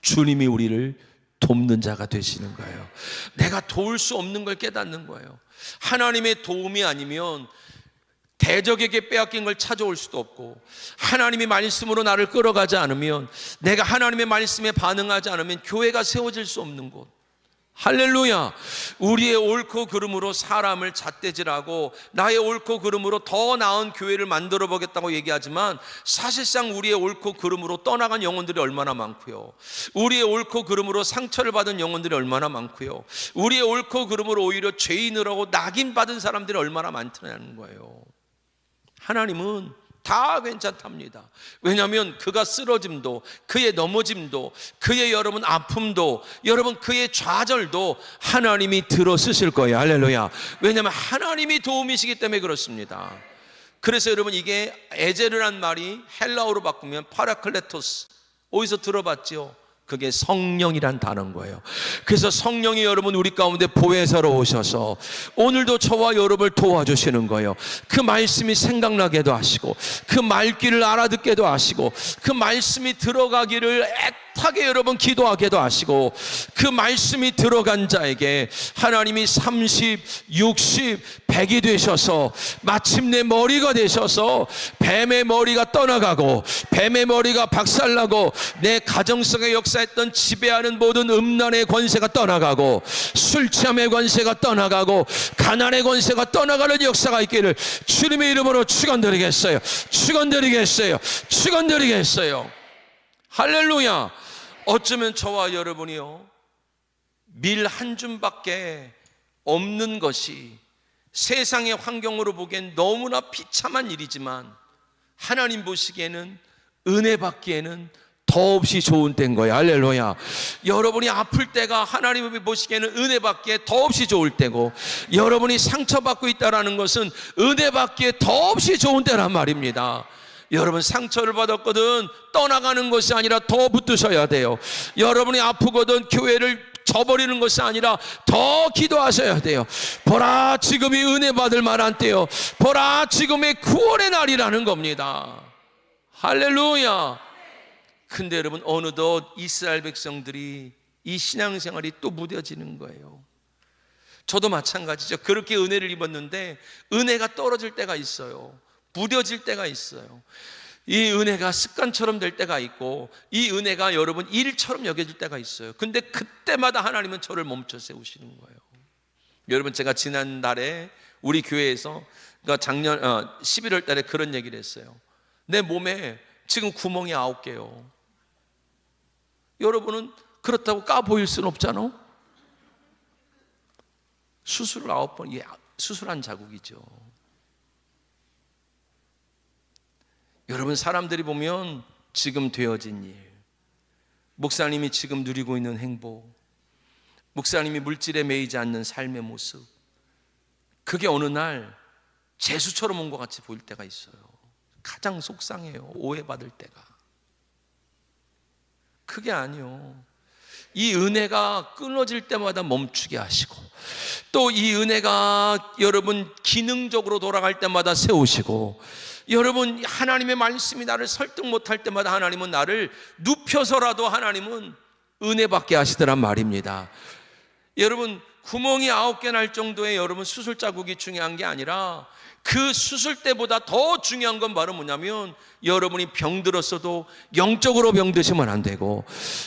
주님이 우리를 돕는 자가 되시는 거예요. 내가 도울 수 없는 걸 깨닫는 거예요. 하나님의 도움이 아니면 대적에게 빼앗긴 걸 찾아올 수도 없고, 하나님의 말씀으로 나를 끌어가지 않으면, 내가 하나님의 말씀에 반응하지 않으면 교회가 세워질 수 없는 곳. 할렐루야. 우리의 옳고 그름으로 사람을 잣대질하고 나의 옳고 그름으로 더 나은 교회를 만들어 보겠다고 얘기하지만 사실상 우리의 옳고 그름으로 떠나간 영혼들이 얼마나 많고요, 우리의 옳고 그름으로 상처를 받은 영혼들이 얼마나 많고요, 우리의 옳고 그름으로 오히려 죄인으로 낙인받은 사람들이 얼마나 많다는 거예요. 하나님은 다 괜찮답니다. 왜냐하면 그가 쓰러짐도, 그의 넘어짐도, 그의 여러분 아픔도, 여러분 그의 좌절도 하나님이 들어 쓰실 거예요. 할렐루야. 왜냐하면 하나님이 도움이시기 때문에 그렇습니다. 그래서 여러분 이게 에제르란 말이 헬라어로 바꾸면 파라클레토스, 어디서 들어봤죠? 그게 성령이란 단어인 거예요. 그래서 성령이 여러분 우리 가운데 보혜사로 오셔서 오늘도 저와 여러분을 도와주시는 거예요. 그 말씀이 생각나게도 하시고, 그 말귀를 알아듣게도 하시고, 그 말씀이 들어가기를 애타게 여러분 기도하게도 하시고, 그 말씀이 들어간 자에게 하나님이 30, 60, 100이 되셔서 마침내 머리가 되셔서 뱀의 머리가 떠나가고, 뱀의 머리가 박살나고, 내 가정속의 역사했던 지배하는 모든 음란의 권세가 떠나가고, 술 취함의 권세가 떠나가고, 가난의 권세가 떠나가는 역사가 있기를 주님의 이름으로 축원드리겠어요. 축원드리겠어요. 축원드리겠어요. 할렐루야. 어쩌면 저와 여러분이요, 밀 한 줌밖에 없는 것이 세상의 환경으로 보기엔 너무나 비참한 일이지만 하나님 보시기에는, 은혜 받기에는 더없이 좋은 때인 거예요. 할렐루야. 여러분이 아플 때가 하나님이 보시기에는 은혜 받기에 더없이 좋을 때고, 여러분이 상처받고 있다는 것은 은혜 받기에 더없이 좋은 때란 말입니다. 여러분 상처를 받았거든 떠나가는 것이 아니라 더 붙드셔야 돼요. 여러분이 아프거든 교회를 저버리는 것이 아니라 더 기도하셔야 돼요. 보라 지금이 은혜 받을 만한 때요, 보라 지금의 구원의 날이라는 겁니다. 할렐루야. 근데 여러분 어느덧 이스라엘 백성들이 이 신앙생활이 또 무뎌지는 거예요. 저도 마찬가지죠. 그렇게 은혜를 입었는데 은혜가 떨어질 때가 있어요. 무뎌질 때가 있어요. 이 은혜가 습관처럼 될 때가 있고, 이 은혜가 여러분 일처럼 여겨질 때가 있어요. 근데 그때마다 하나님은 저를 멈춰 세우시는 거예요. 여러분 제가 지난달에 우리 교회에서, 그러니까 작년 11월 달에 그런 얘기를 했어요. 내 몸에 지금 구멍이 9개요. 여러분은 그렇다고 까 보일 수는 없잖아. 수술을 9번, 이게 수술한 자국이죠. 여러분 사람들이 보면 지금 되어진 일, 목사님이 지금 누리고 있는 행복, 목사님이 물질에 매이지 않는 삶의 모습, 그게 어느 날 재수처럼 온 것 같이 보일 때가 있어요. 가장 속상해요. 오해받을 때가. 그게 아니요, 이 은혜가 끊어질 때마다 멈추게 하시고, 또 이 은혜가 여러분 기능적으로 돌아갈 때마다 세우시고, 여러분 하나님의 말씀이 나를 설득 못할 때마다 하나님은 나를 눕혀서라도 하나님은 은혜 받게 하시더란 말입니다. 여러분 구멍이 9개 날 정도의 여러분 수술 자국이 중요한 게 아니라 그 수술 때보다 더 중요한 건 바로 뭐냐면 여러분이 병들었어도 영적으로 병드시면 안 되고,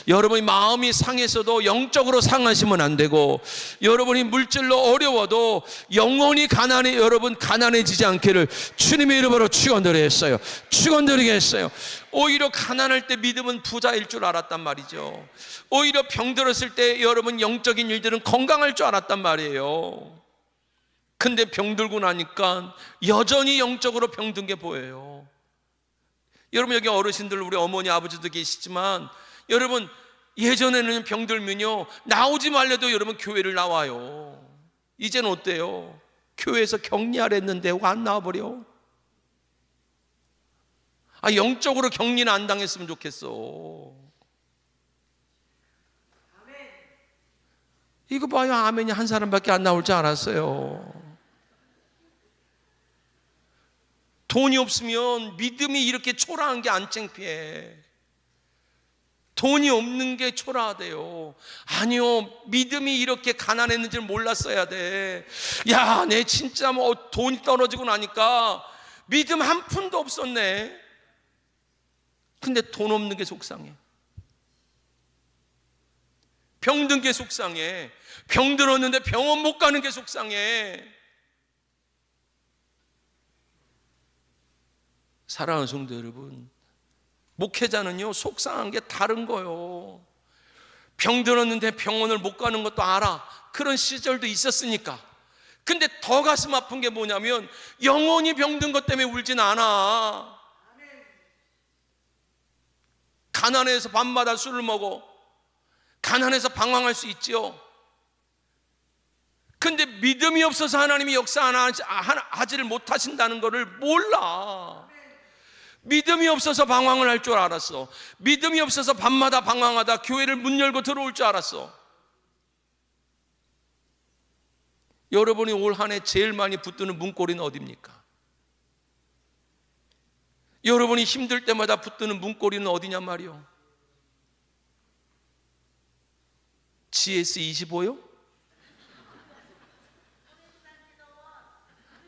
여러분이 마음이 상했어도 영적으로 상하시면 안 되고, 여러분이 물질로 어려워도 영혼이 여러분 가난해지지 않기를 주님의 이름으로 축원드리겠어요. 축원드리겠어요. 오히려 가난할 때 믿음은 부자일 줄 알았단 말이죠. 오히려 병들었을 때 여러분 영적인 일들은 건강할 줄 알았단 말이에요. 근데 병들고 나니까 여전히 영적으로 병든 게 보여요. 여러분, 여기 어르신들, 우리 어머니 아버지도 계시지만, 여러분 예전에는 병들면요 나오지 말래도 여러분 교회를 나와요. 이제는 어때요? 교회에서 격리하랬는데 안 나와버려. 영적으로 격리는 안 당했으면 좋겠어. 이거 봐요, 아멘이 한 사람밖에 안 나올 줄 알았어요. 돈이 없으면 믿음이 이렇게 초라한 게 안 창피해. 돈이 없는 게 초라하대요. 아니요, 믿음이 이렇게 가난했는 줄 몰랐어야 돼. 야, 내 진짜 돈이 떨어지고 나니까 믿음 한 푼도 없었네. 근데 돈 없는 게 속상해. 병든 게 속상해. 병들었는데 병원 못 가는 게 속상해. 사랑하는 성도 여러분, 목회자는요 속상한 게 다른 거요. 병들었는데 병원을 못 가는 것도 알아. 그런 시절도 있었으니까. 근데 더 가슴 아픈 게 뭐냐면 영혼이 병든 것 때문에 울진 않아. 가난해서 밤마다 술을 먹어. 가난해서 방황할 수 있지요. 근데 믿음이 없어서 하나님이 역사하지를 못하신다는 것을 몰라. 믿음이 없어서 방황을 할 줄 알았어. 믿음이 없어서 밤마다 방황하다 교회를 문 열고 들어올 줄 알았어. 여러분이 올 한 해 제일 많이 붙드는 문고리는 어디입니까? 여러분이 힘들 때마다 붙드는 문고리는 어디냔 말이요? GS25요?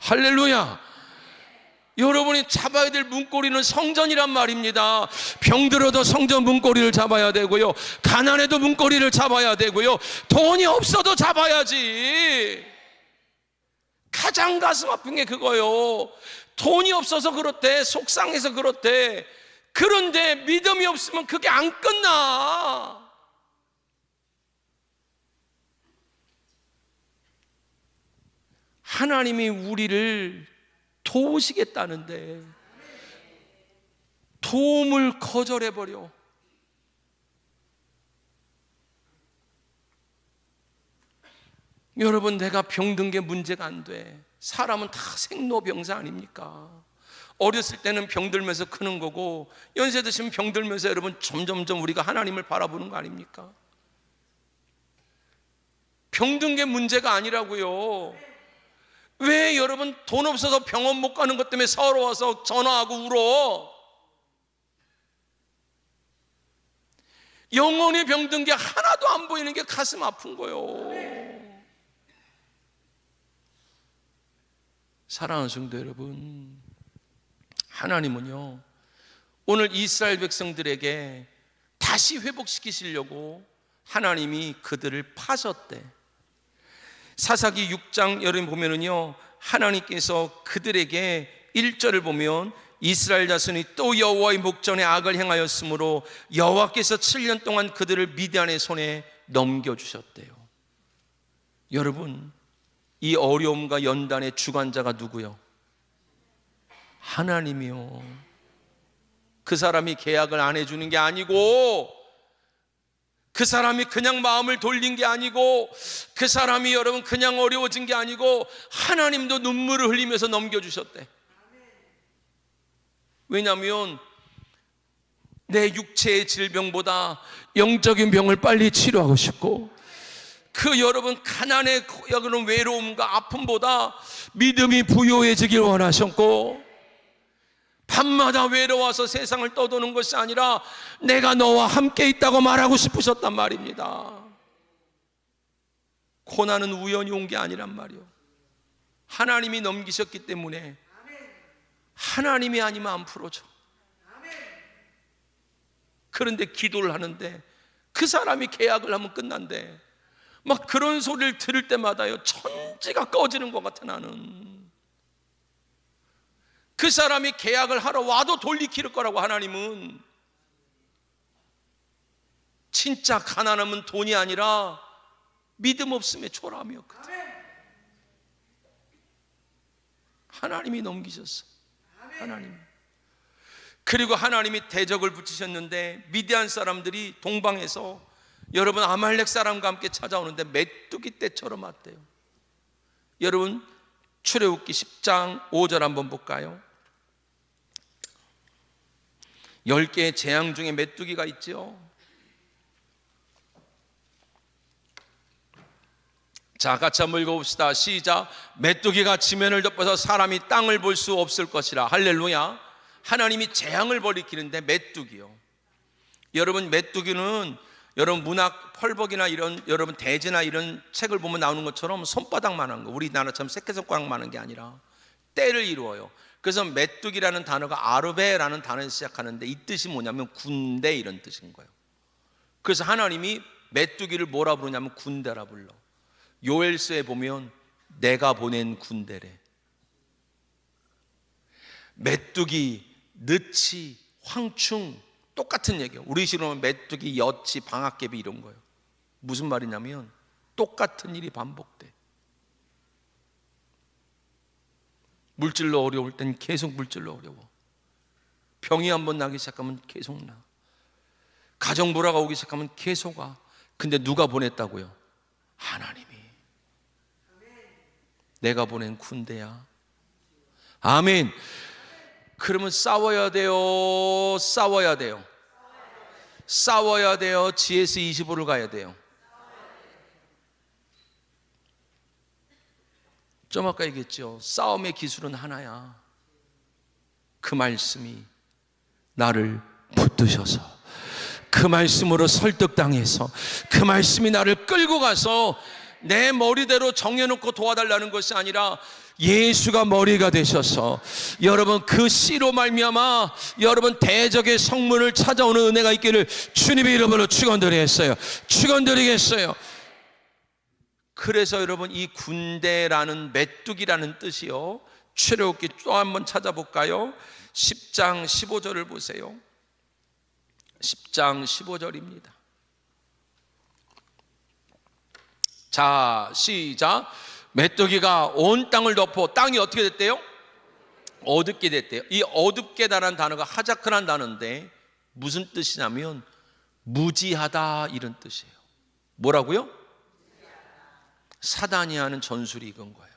할렐루야. 여러분이 잡아야 될 문고리는 성전이란 말입니다. 병들어도 성전 문고리를 잡아야 되고요, 가난해도 문고리를 잡아야 되고요, 돈이 없어도 잡아야지. 가장 가슴 아픈 게 그거요. 돈이 없어서 그렇대, 속상해서 그렇대. 그런데 믿음이 없으면 그게 안 끝나. 하나님이 우리를 도우시겠다는데 도움을 거절해버려. 여러분, 내가 병든 게 문제가 안 돼. 사람은 다 생로병사 아닙니까? 어렸을 때는 병들면서 크는 거고, 연세 드시면 병들면서 여러분 점점점 우리가 하나님을 바라보는 거 아닙니까? 병든 게 문제가 아니라고요. 왜 여러분 돈 없어서 병원 못 가는 것 때문에 서러워서 전화하고 울어? 영혼이 병든 게 하나도 안 보이는 게 가슴 아픈 거요. 사랑하는 성도 여러분, 하나님은요 오늘 이스라엘 백성들에게 다시 회복시키시려고 하나님이 그들을 파셨대. 사사기 6장 여러분 보면은요 하나님께서 그들에게 1절을 보면 이스라엘 자손이 또 여호와의 목전에 악을 행하였으므로 여호와께서 7년 동안 그들을 미디안의 손에 넘겨주셨대요. 여러분, 이 어려움과 연단의 주관자가 누구요? 하나님이요. 그 사람이 계약을 안 해주는 게 아니고, 그 사람이 그냥 마음을 돌린 게 아니고, 그 사람이 여러분 그냥 어려워진 게 아니고, 하나님도 눈물을 흘리면서 넘겨주셨대. 왜냐하면 내 육체의 질병보다 영적인 병을 빨리 치료하고 싶고, 그 여러분 가난의 여러분 외로움과 아픔보다 믿음이 부요해지길 원하셨고, 밤마다 외로워서 세상을 떠도는 것이 아니라 내가 너와 함께 있다고 말하고 싶으셨단 말입니다. 고난은 우연히 온 게 아니란 말이요. 하나님이 넘기셨기 때문에 하나님이 아니면 안 풀어져. 그런데 기도를 하는데 그 사람이 계약을 하면 끝난대. 막 그런 소리를 들을 때마다요, 천지가 꺼지는 것 같아. 나는 그 사람이 계약을 하러 와도 돌리킬 거라고. 하나님은 진짜 가난하면 돈이 아니라 믿음 없음의 초라함이었거든. 하나님이 넘기셨어. 하나님. 그리고 하나님이 대적을 붙이셨는데 미디안 사람들이 동방에서 여러분 아말렉 사람과 함께 찾아오는데 메뚜기 떼처럼 왔대요. 여러분 출애굽기 10장 5절 한번 볼까요? 10개의 재앙 중에 메뚜기가 있죠. 자, 같이 한번 읽어봅시다. 시작. 메뚜기가 지면을 덮어서 사람이 땅을 볼 수 없을 것이라. 할렐루야. 하나님이 재앙을 벌이키는데 메뚜기요. 여러분 메뚜기는 여러분 문학 펄벅이나 이런 여러분 대지나 이런 책을 보면 나오는 것처럼 손바닥만한 거, 우리나라처럼 새끼손가락만한 게 아니라 떼를 이루어요. 그래서 메뚜기라는 단어가 아르베라는 단어에서 시작하는데 이 뜻이 뭐냐면 군대 이런 뜻인 거예요. 그래서 하나님이 메뚜기를 뭐라 부르냐면 군대라 불러. 요엘서에 보면 내가 보낸 군대래. 메뚜기, 느치, 황충 똑같은 얘기예요. 우리 식으로 메뚜기, 여치, 방앗개비 이런 거예요. 무슨 말이냐면 똑같은 일이 반복돼. 물질로 어려울 땐 계속 물질로 어려워. 병이 한번 나기 시작하면 계속 나. 가정 불화가 오기 시작하면 계속 와. 근데 누가 보냈다고요? 하나님이. 내가 보낸 군대야. 아멘. 그러면 싸워야 돼요? 싸워야 돼요? 싸워야 돼요? GS 25를 가야 돼요? 좀 아까 얘기했죠. 싸움의 기술은 하나야. 그 말씀이 나를 붙드셔서, 그 말씀으로 설득당해서, 그 말씀이 나를 끌고 가서 내 머리대로 정해놓고 도와달라는 것이 아니라 예수가 머리가 되셔서 여러분 그 씨로 말미암아 여러분 대적의 성문을 찾아오는 은혜가 있기를 주님의 이름으로 축원드리겠어요. 축원드리겠어요. 그래서 여러분 이 군대라는 메뚜기라는 뜻이요, 출애굽기 또 한번 찾아볼까요? 10장 15절을 보세요. 10장 15절입니다. 자, 시작. 메뚜기가 온 땅을 덮어. 땅이 어떻게 됐대요? 어둡게 됐대요. 이 어둡게다라는 단어가 하자크라는 단어인데 무슨 뜻이냐면 무지하다 이런 뜻이에요. 뭐라고요? 사단이 하는 전술이 이건 거예요.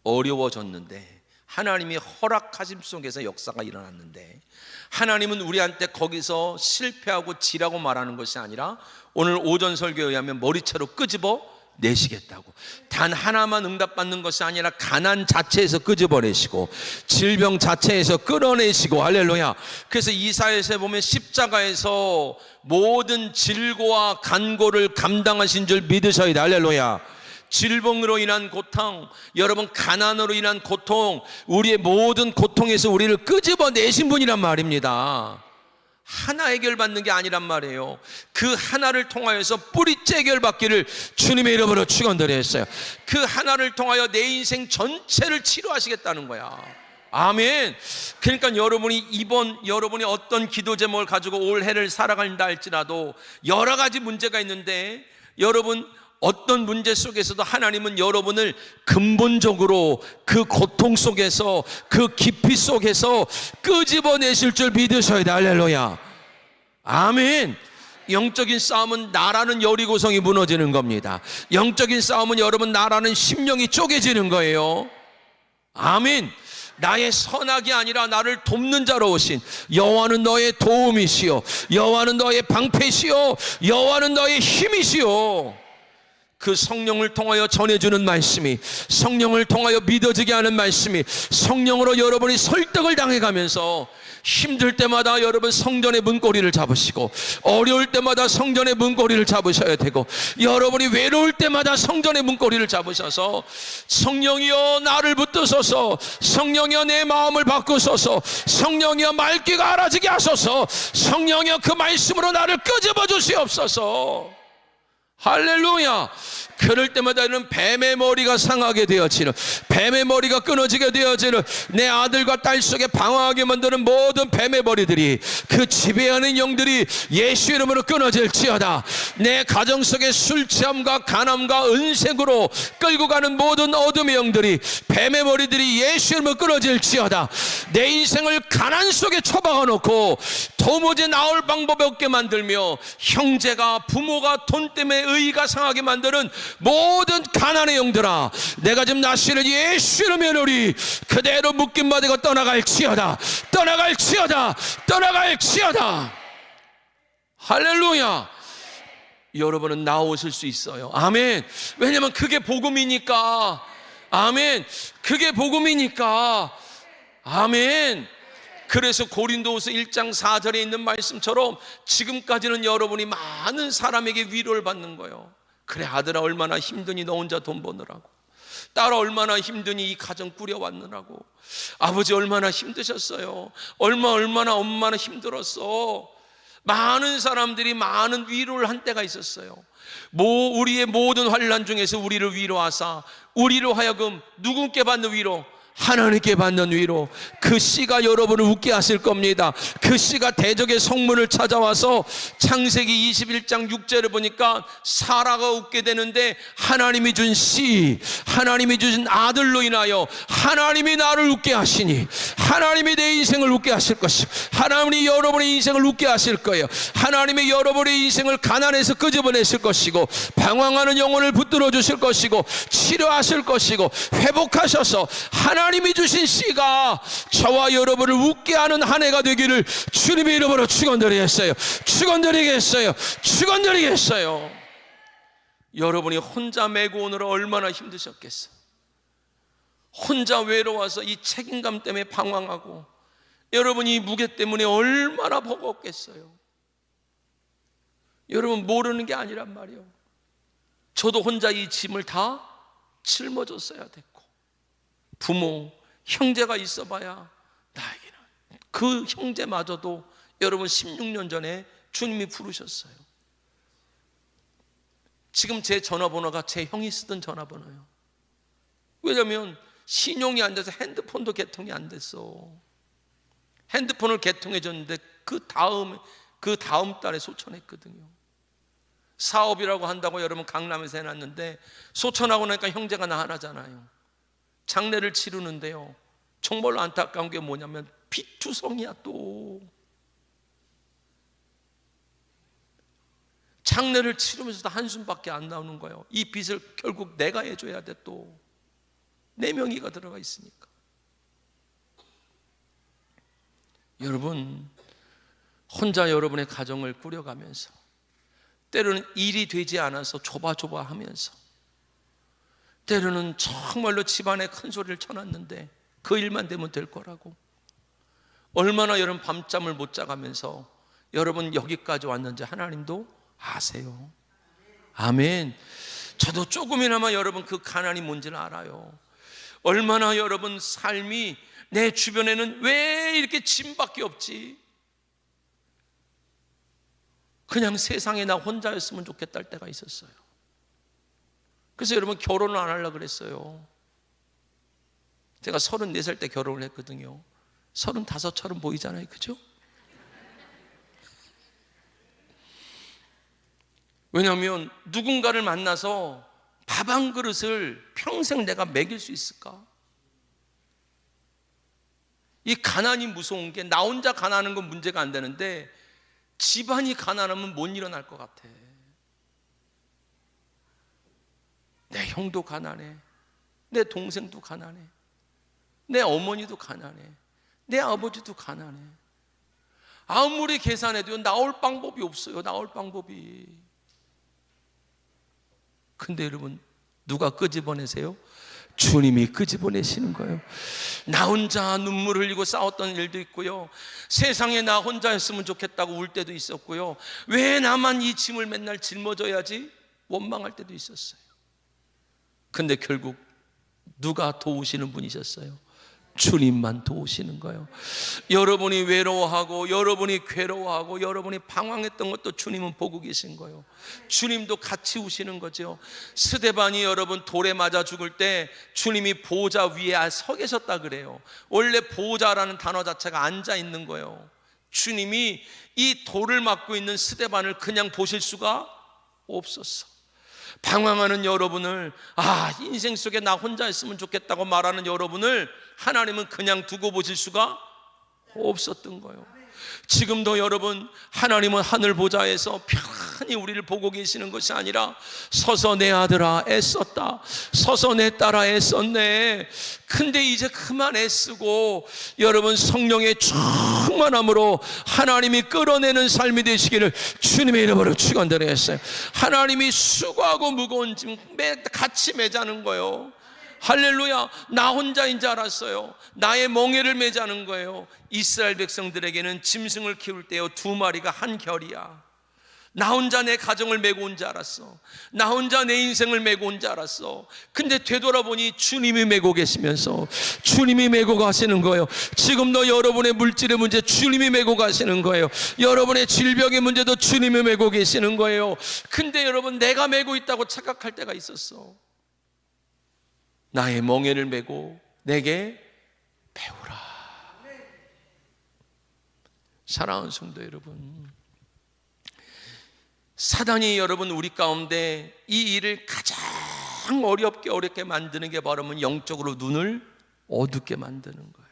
어려워졌는데 하나님이 허락하심 속에서 역사가 일어났는데 하나님은 우리한테 거기서 실패하고 지라고 말하는 것이 아니라 오늘 오전 설교에 의하면 머리채로 끄집어 내시겠다고. 단 하나만 응답받는 것이 아니라 가난 자체에서 끄집어내시고 질병 자체에서 끌어내시고. 할렐루야. 그래서 이사야서에 보면 십자가에서 모든 질고와 간고를 감당하신 줄 믿으셔야 돼. 할렐루야. 질병으로 인한 고통, 여러분 가난으로 인한 고통, 우리의 모든 고통에서 우리를 끄집어내신 분이란 말입니다. 하나 해결받는 게 아니란 말이에요. 그 하나를 통하여서 뿌리째 해결받기를 주님의 이름으로 축원드렸어요. 그 하나를 통하여 내 인생 전체를 치료하시겠다는 거야. 아멘. 그러니까 여러분이 어떤 기도 제목을 가지고 올 해를 살아간다 할지라도 여러 가지 문제가 있는데 여러분 어떤 문제 속에서도 하나님은 여러분을 근본적으로 그 고통 속에서 그 깊이 속에서 끄집어내실 줄 믿으셔야 돼. 할렐루야. 아멘. 영적인 싸움은 나라는 여리고성이 무너지는 겁니다. 영적인 싸움은 여러분 나라는 심령이 쪼개지는 거예요. 아멘. 나의 선악이 아니라 나를 돕는 자로 오신 여호와는 너의 도움이시오, 여호와는 너의 방패시오, 여호와는 너의 힘이시오. 그 성령을 통하여 전해주는 말씀이, 성령을 통하여 믿어지게 하는 말씀이 성령으로 여러분이 설득을 당해가면서 힘들 때마다 여러분 성전의 문고리를 잡으시고, 어려울 때마다 성전의 문고리를 잡으셔야 되고, 여러분이 외로울 때마다 성전의 문고리를 잡으셔서 성령이여 나를 붙드소서, 성령이여 내 마음을 바꾸소서, 성령이여 말귀가 알아지게 하소서, 성령이여 그 말씀으로 나를 끄집어 주시옵소서. 할렐루야. 그럴 때마다 이런 뱀의 머리가 상하게 되어지는, 뱀의 머리가 끊어지게 되어지는, 내 아들과 딸 속에 방황하게 만드는 모든 뱀의 머리들이, 그 지배하는 영들이 예수 이름으로 끊어질지어다. 내 가정 속에 술 취함과 간암과 은색으로 끌고 가는 모든 어둠의 영들이, 뱀의 머리들이 예수 이름으로 끊어질지어다. 내 인생을 가난 속에 처박아 놓고 도무지 나올 방법이 없게 만들며, 형제가 부모가 돈 때문에 의의가 상하게 만드는 모든 가난의 영들아, 내가 지금 나시를 예수 이름으로 노리 그대로 묶임받고 떠나갈지어다, 떠나갈지어다, 떠나갈지어다. 할렐루야. 여러분은 나오실 수 있어요. 아멘. 왜냐면 그게 복음이니까. 아멘. 그게 복음이니까. 아멘. 그래서 고린도후서 1장 4절에 있는 말씀처럼 지금까지는 여러분이 많은 사람에게 위로를 받는 거예요. 그래, 아들아 얼마나 힘드니 너 혼자 돈 버느라고, 딸아 얼마나 힘드니 이 가정 꾸려왔느라고, 아버지 얼마나 힘드셨어요, 얼마나 엄마나 힘들었어. 많은 사람들이 많은 위로를 한 때가 있었어요. 우리의 모든 환난 중에서 우리를 위로하사 우리로 하여금 누군께 받는 위로? 하나님께 받는 위로. 그 씨가 여러분을 웃게 하실 겁니다. 그 씨가 대적의 성문을 찾아와서 창세기 21장 6절을 보니까 사라가 웃게 되는데, 하나님이 준 씨, 하나님이 주신 아들로 인하여 하나님이 나를 웃게 하시니, 하나님이 내 인생을 웃게 하실 것이고, 하나님이 여러분의 인생을 웃게 하실 거예요. 하나님이 여러분의 인생을 가난에서 끄집어내실 것이고, 방황하는 영혼을 붙들어 주실 것이고, 치료하실 것이고, 회복하셔서 하나님이 주신 씨가 저와 여러분을 웃게 하는 한 해가 되기를 주님의 이름으로 축원드리겠어요. 축원드리겠어요. 축원드리겠어요. 여러분이 혼자 메고 오느라 얼마나 힘드셨겠어. 혼자 외로워서 이 책임감 때문에 방황하고, 여러분이 이 무게 때문에 얼마나 버겁겠어요. 여러분 모르는 게 아니란 말이에요. 저도 혼자 이 짐을 다 짊어졌어야 됐고, 부모, 형제가 있어봐야 나에게는, 그 형제마저도 여러분 16년 전에 주님이 부르셨어요. 지금 제 전화번호가 제 형이 쓰던 전화번호예요. 왜냐하면 신용이 안 돼서 핸드폰도 개통이 안 됐어. 핸드폰을 개통해 줬는데 그 다음 달에 소천했거든요. 사업이라고 한다고 여러분 강남에서 해놨는데 소천하고 나니까 형제가 나 하나잖아요. 장례를 치르는데요, 정말로 안타까운 게 뭐냐면 빚투성이야. 또 장례를 치르면서도 한숨밖에 안 나오는 거예요. 이 빚을 결국 내가 해줘야 돼. 또 내 명의가 들어가 있으니까. 여러분 혼자 여러분의 가정을 꾸려가면서, 때로는 일이 되지 않아서 조바조바하면서, 때로는 정말로 집안에 큰 소리를 쳐놨는데 그 일만 되면 될 거라고, 얼마나 여러분 밤잠을 못 자가면서 여러분 여기까지 왔는지 하나님도 아세요. 아멘. 저도 조금이나마 여러분 그 가난이 뭔지는 알아요. 얼마나 여러분 삶이, 내 주변에는 왜 이렇게 짐밖에 없지, 그냥 세상에 나 혼자였으면 좋겠다 할 때가 있었어요. 그래서 여러분 결혼을 안 하려고 그랬어요. 제가 34살 때 결혼을 했거든요. 35처럼 보이잖아요, 그죠? 왜냐하면 누군가를 만나서 밥 한 그릇을 평생 내가 먹일 수 있을까? 이 가난이 무서운 게, 나 혼자 가난한 건 문제가 안 되는데 집안이 가난하면 못 일어날 것 같아. 내 형도 가난해, 내 동생도 가난해, 내 어머니도 가난해, 내 아버지도 가난해. 아무리 계산해도 나올 방법이 없어요. 나올 방법이. 근데 여러분 누가 끄집어내세요? 주님이 끄집어내시는 거예요. 나 혼자 눈물 흘리고 싸웠던 일도 있고요, 세상에 나 혼자였으면 좋겠다고 울 때도 있었고요, 왜 나만 이 짐을 맨날 짊어져야지 원망할 때도 있었어요. 근데 결국 누가 도우시는 분이셨어요? 주님만 도우시는 거예요. 여러분이 외로워하고 여러분이 괴로워하고 여러분이 방황했던 것도 주님은 보고 계신 거예요. 주님도 같이 우시는 거죠. 스데반이 여러분 돌에 맞아 죽을 때 주님이 보호자 위에 서 계셨다 그래요. 원래 보호자라는 단어 자체가 앉아 있는 거예요. 주님이 이 돌을 맞고 있는 스데반을 그냥 보실 수가 없었어. 방황하는 여러분을, 인생 속에 나 혼자 있으면 좋겠다고 말하는 여러분을 하나님은 그냥 두고 보실 수가 없었던 거예요. 지금도 여러분, 하나님은 하늘 보좌에서 편히 우리를 보고 계시는 것이 아니라 서서 내 아들아 애썼다, 서서 내 딸아 애썼네, 근데 이제 그만 애쓰고 여러분 성령의 충만함으로 하나님이 끌어내는 삶이 되시기를 주님의 이름으로 축원드리겠어요. 하나님이 수고하고 무거운 짐 같이 매자는 거예요. 할렐루야. 나 혼자인 줄 알았어요. 나의 멍에를 매자는 거예요. 이스라엘 백성들에게는 짐승을 키울 때요, 2마리가 한 결이야. 나 혼자 내 가정을 메고 온 줄 알았어. 나 혼자 내 인생을 메고 온 줄 알았어. 근데 되돌아보니 주님이 메고 계시면서 주님이 메고 가시는 거예요. 지금도 여러분의 물질의 문제 주님이 메고 가시는 거예요. 여러분의 질병의 문제도 주님이 메고 계시는 거예요. 근데 여러분, 내가 메고 있다고 착각할 때가 있었어. 나의 멍에를 메고 내게 배우라. 사랑하는 성도 여러분, 사단이 여러분 우리 가운데 이 일을 가장 어렵게 만드는 게 바로 영적으로 눈을 어둡게 만드는 거예요.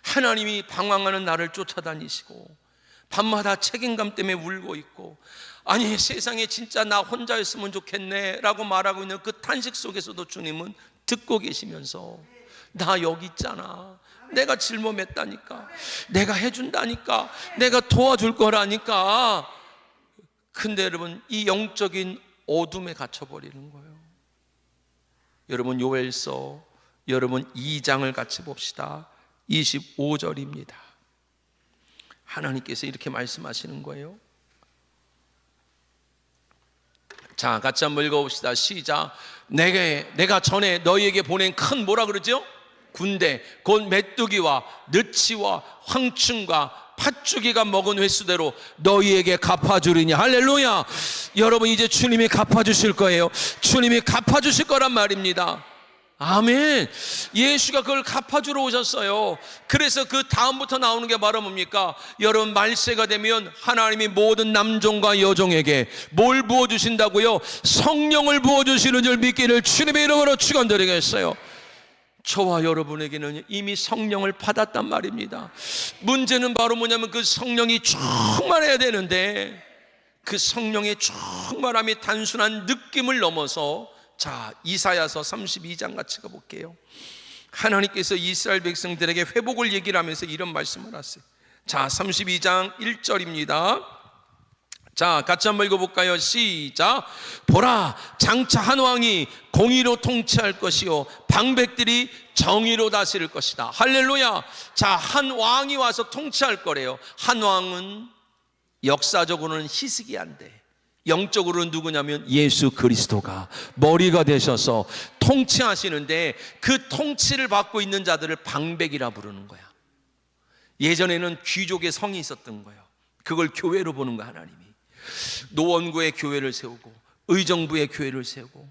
하나님이 방황하는 나를 쫓아다니시고 밤마다 책임감 때문에 울고 있고, 아니 세상에 진짜 나 혼자였으면 좋겠네 라고 말하고 있는 그 탄식 속에서도 주님은 듣고 계시면서, 나 여기 있잖아, 내가 짊어맸다니까, 내가 해준다니까, 내가 도와줄 거라니까. 근데 여러분, 이 영적인 어둠에 갇혀버리는 거예요. 여러분, 요엘서 여러분 2장을 같이 봅시다. 25절입니다 하나님께서 이렇게 말씀하시는 거예요. 자, 같이 한번 읽어봅시다. 시작. 내가 전에 너희에게 보낸 큰 뭐라 그러죠? 군대, 곧 메뚜기와 느치와 황충과 팥죽이가 먹은 횟수대로 너희에게 갚아주리니. 할렐루야. 여러분, 이제 주님이 갚아주실 거예요. 주님이 갚아주실 거란 말입니다. 아멘. 예수가 그걸 갚아주러 오셨어요. 그래서 그 다음부터 나오는 게 바로 뭡니까? 여러분, 말세가 되면 하나님이 모든 남종과 여종에게 뭘 부어주신다고요? 성령을 부어주시는 줄 믿기를 주님의 이름으로 축원드리겠어요. 저와 여러분에게는 이미 성령을 받았단 말입니다. 문제는 바로 뭐냐면 그 성령이 충만해야 되는데, 그 성령의 충만함이 단순한 느낌을 넘어서, 자, 이사야서 32장 같이 가볼게요. 하나님께서 이스라엘 백성들에게 회복을 얘기를 하면서 이런 말씀을 하세요. 자, 32장 1절입니다 자, 같이 한번 읽어볼까요? 시작. 보라, 장차 한 왕이 공의로 통치할 것이요 방백들이 정의로 다스릴 것이다. 할렐루야. 자, 한 왕이 와서 통치할 거래요. 한 왕은 역사적으로는 히스기야인데 영적으로는 누구냐면 예수 그리스도가 머리가 되셔서 통치하시는데, 그 통치를 받고 있는 자들을 방백이라 부르는 거야. 예전에는 귀족의 성이 있었던 거예요. 그걸 교회로 보는 거야. 하나님이 노원구에 교회를 세우고 의정부에 교회를 세우고,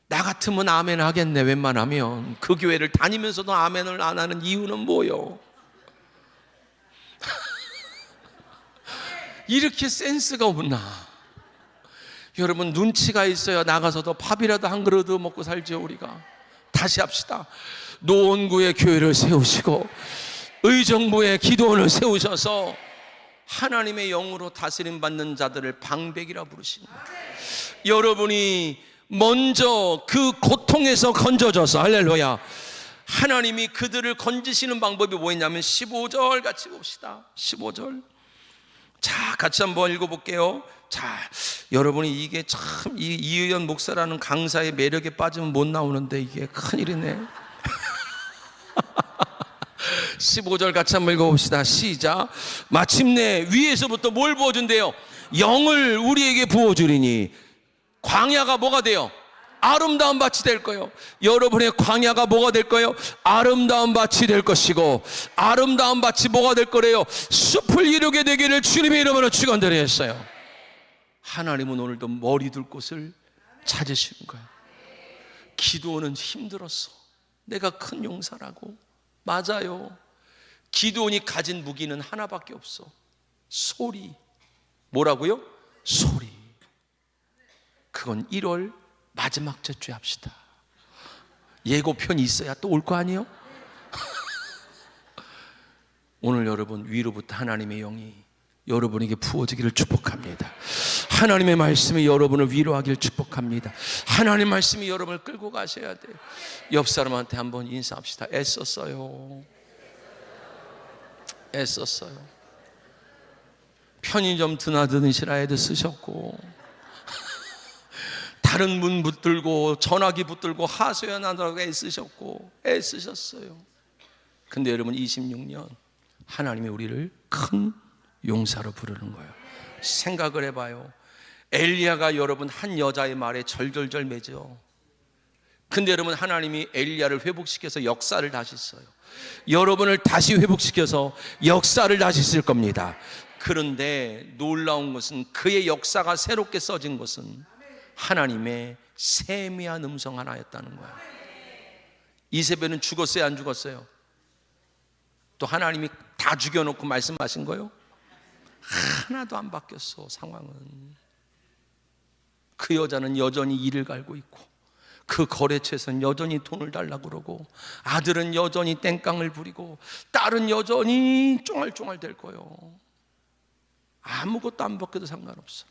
나 같으면 아멘 하겠네. 웬만하면 그 교회를 다니면서도 아멘을 안 하는 이유는 뭐요? 이렇게 센스가 없나? 여러분, 눈치가 있어야 나가서도 밥이라도 한 그릇 먹고 살죠. 우리가 다시 합시다. 노원구에 교회를 세우시고 의정부에 기도원을 세우셔서 하나님의 영으로 다스림 받는 자들을 방백이라 부르신 거예요. 여러분이 먼저 그 고통에서 건져져서, 할렐루야, 하나님이 그들을 건지시는 방법이 뭐였냐면 15절 같이 봅시다. 15절. 자, 같이 한번 읽어볼게요. 자, 여러분이 이게 참 이의연 목사라는 강사의 매력에 빠지면 못 나오는데 이게 큰일이네. 15절 같이 한번 읽어봅시다. 시작. 마침내 위에서부터 뭘 부어준대요? 영을 우리에게 부어주리니 광야가 뭐가 돼요? 아름다운 밭이 될 거예요. 여러분의 광야가 뭐가 될 거예요? 아름다운 밭이 될 것이고, 아름다운 밭이 뭐가 될 거래요? 숲을 이루게 되기를 주님의 이름으로 축원드리겠어요. 하나님은 오늘도 머리 둘 곳을 찾으시는 거예요. 기드온은 힘들었어. 내가 큰 용사라고. 맞아요. 기드온이 가진 무기는 하나밖에 없어. 소리. 뭐라고요? 소리. 그건 1월 마지막 주에 합시다. 예고편이 있어야 또 올 거 아니에요? 오늘 여러분 위로부터 하나님의 영이 여러분에게 부어지기를 축복합니다. 하나님의 말씀이 여러분을 위로하기를 축복합니다. 하나님의 말씀이 여러분을 끌고 가셔야 돼요. 옆 사람한테 한번 인사합시다. 애썼어요. 애썼어요. 편의점 드나드시라 애도 쓰셨고, 다른 문 붙들고 전화기 붙들고 하소연하느라고 애쓰셨고 애쓰셨어요. 근데 여러분 26년 하나님이 우리를 큰 용사로 부르는 거예요. 생각을 해봐요. 엘리야가 여러분 한 여자의 말에 절절절 매죠. 근데 여러분 하나님이 엘리야를 회복시켜서 역사를 다시 써요. 여러분을 다시 회복시켜서 역사를 다시 쓸 겁니다. 그런데 놀라운 것은 그의 역사가 새롭게 써진 것은 하나님의 세미한 음성 하나였다는 거예요. 이세벨은 죽었어요, 안 죽었어요? 또 하나님이 다 죽여놓고 말씀하신 거예요? 하나도 안 바뀌었어. 상황은. 그 여자는 여전히 이를 갈고 있고, 그 거래처에서는 여전히 돈을 달라고 그러고, 아들은 여전히 땡깡을 부리고, 딸은 여전히 쫑알쫑알 될 거예요. 아무것도 안 바뀌어도 상관없어.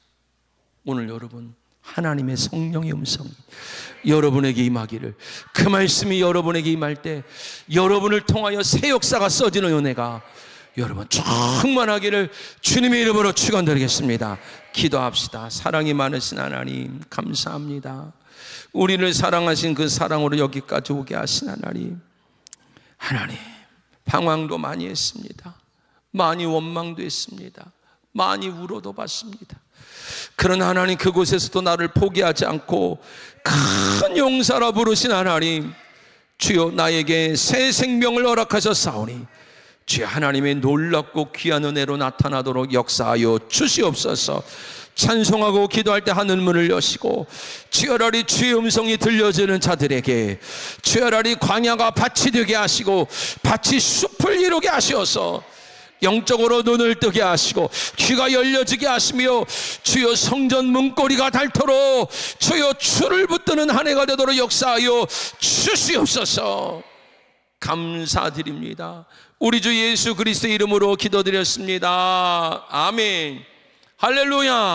오늘 여러분 하나님의 성령의 음성이 여러분에게 임하기를, 그 말씀이 여러분에게 임할 때 여러분을 통하여 새 역사가 써지는 은혜가 여러분 충만하기를 주님의 이름으로 축원드리겠습니다. 기도합시다. 사랑이 많으신 하나님 감사합니다. 우리를 사랑하신 그 사랑으로 여기까지 오게 하신 하나님, 하나님 방황도 많이 했습니다. 많이 원망도 했습니다. 많이 울어도 봤습니다. 그러나 하나님 그곳에서도 나를 포기하지 않고 큰 용사라 부르신 하나님, 주여 나에게 새 생명을 허락하셨사오니 주여 하나님의 놀랍고 귀한 은혜로 나타나도록 역사하여 주시옵소서. 찬송하고 기도할 때 하늘 문을 여시고 주여라리 주의 음성이 들려지는 자들에게 주여라리 광야가 밭이 되게 하시고 밭이 숲을 이루게 하시어서 영적으로 눈을 뜨게 하시고 귀가 열려지게 하시며 주여 성전 문고리가 닳도록 주여 추를 붙드는 한 해가 되도록 역사하여 주시옵소서. 감사드립니다. 우리 주 예수 그리스도의 이름으로 기도드렸습니다. 아멘. 할렐루야.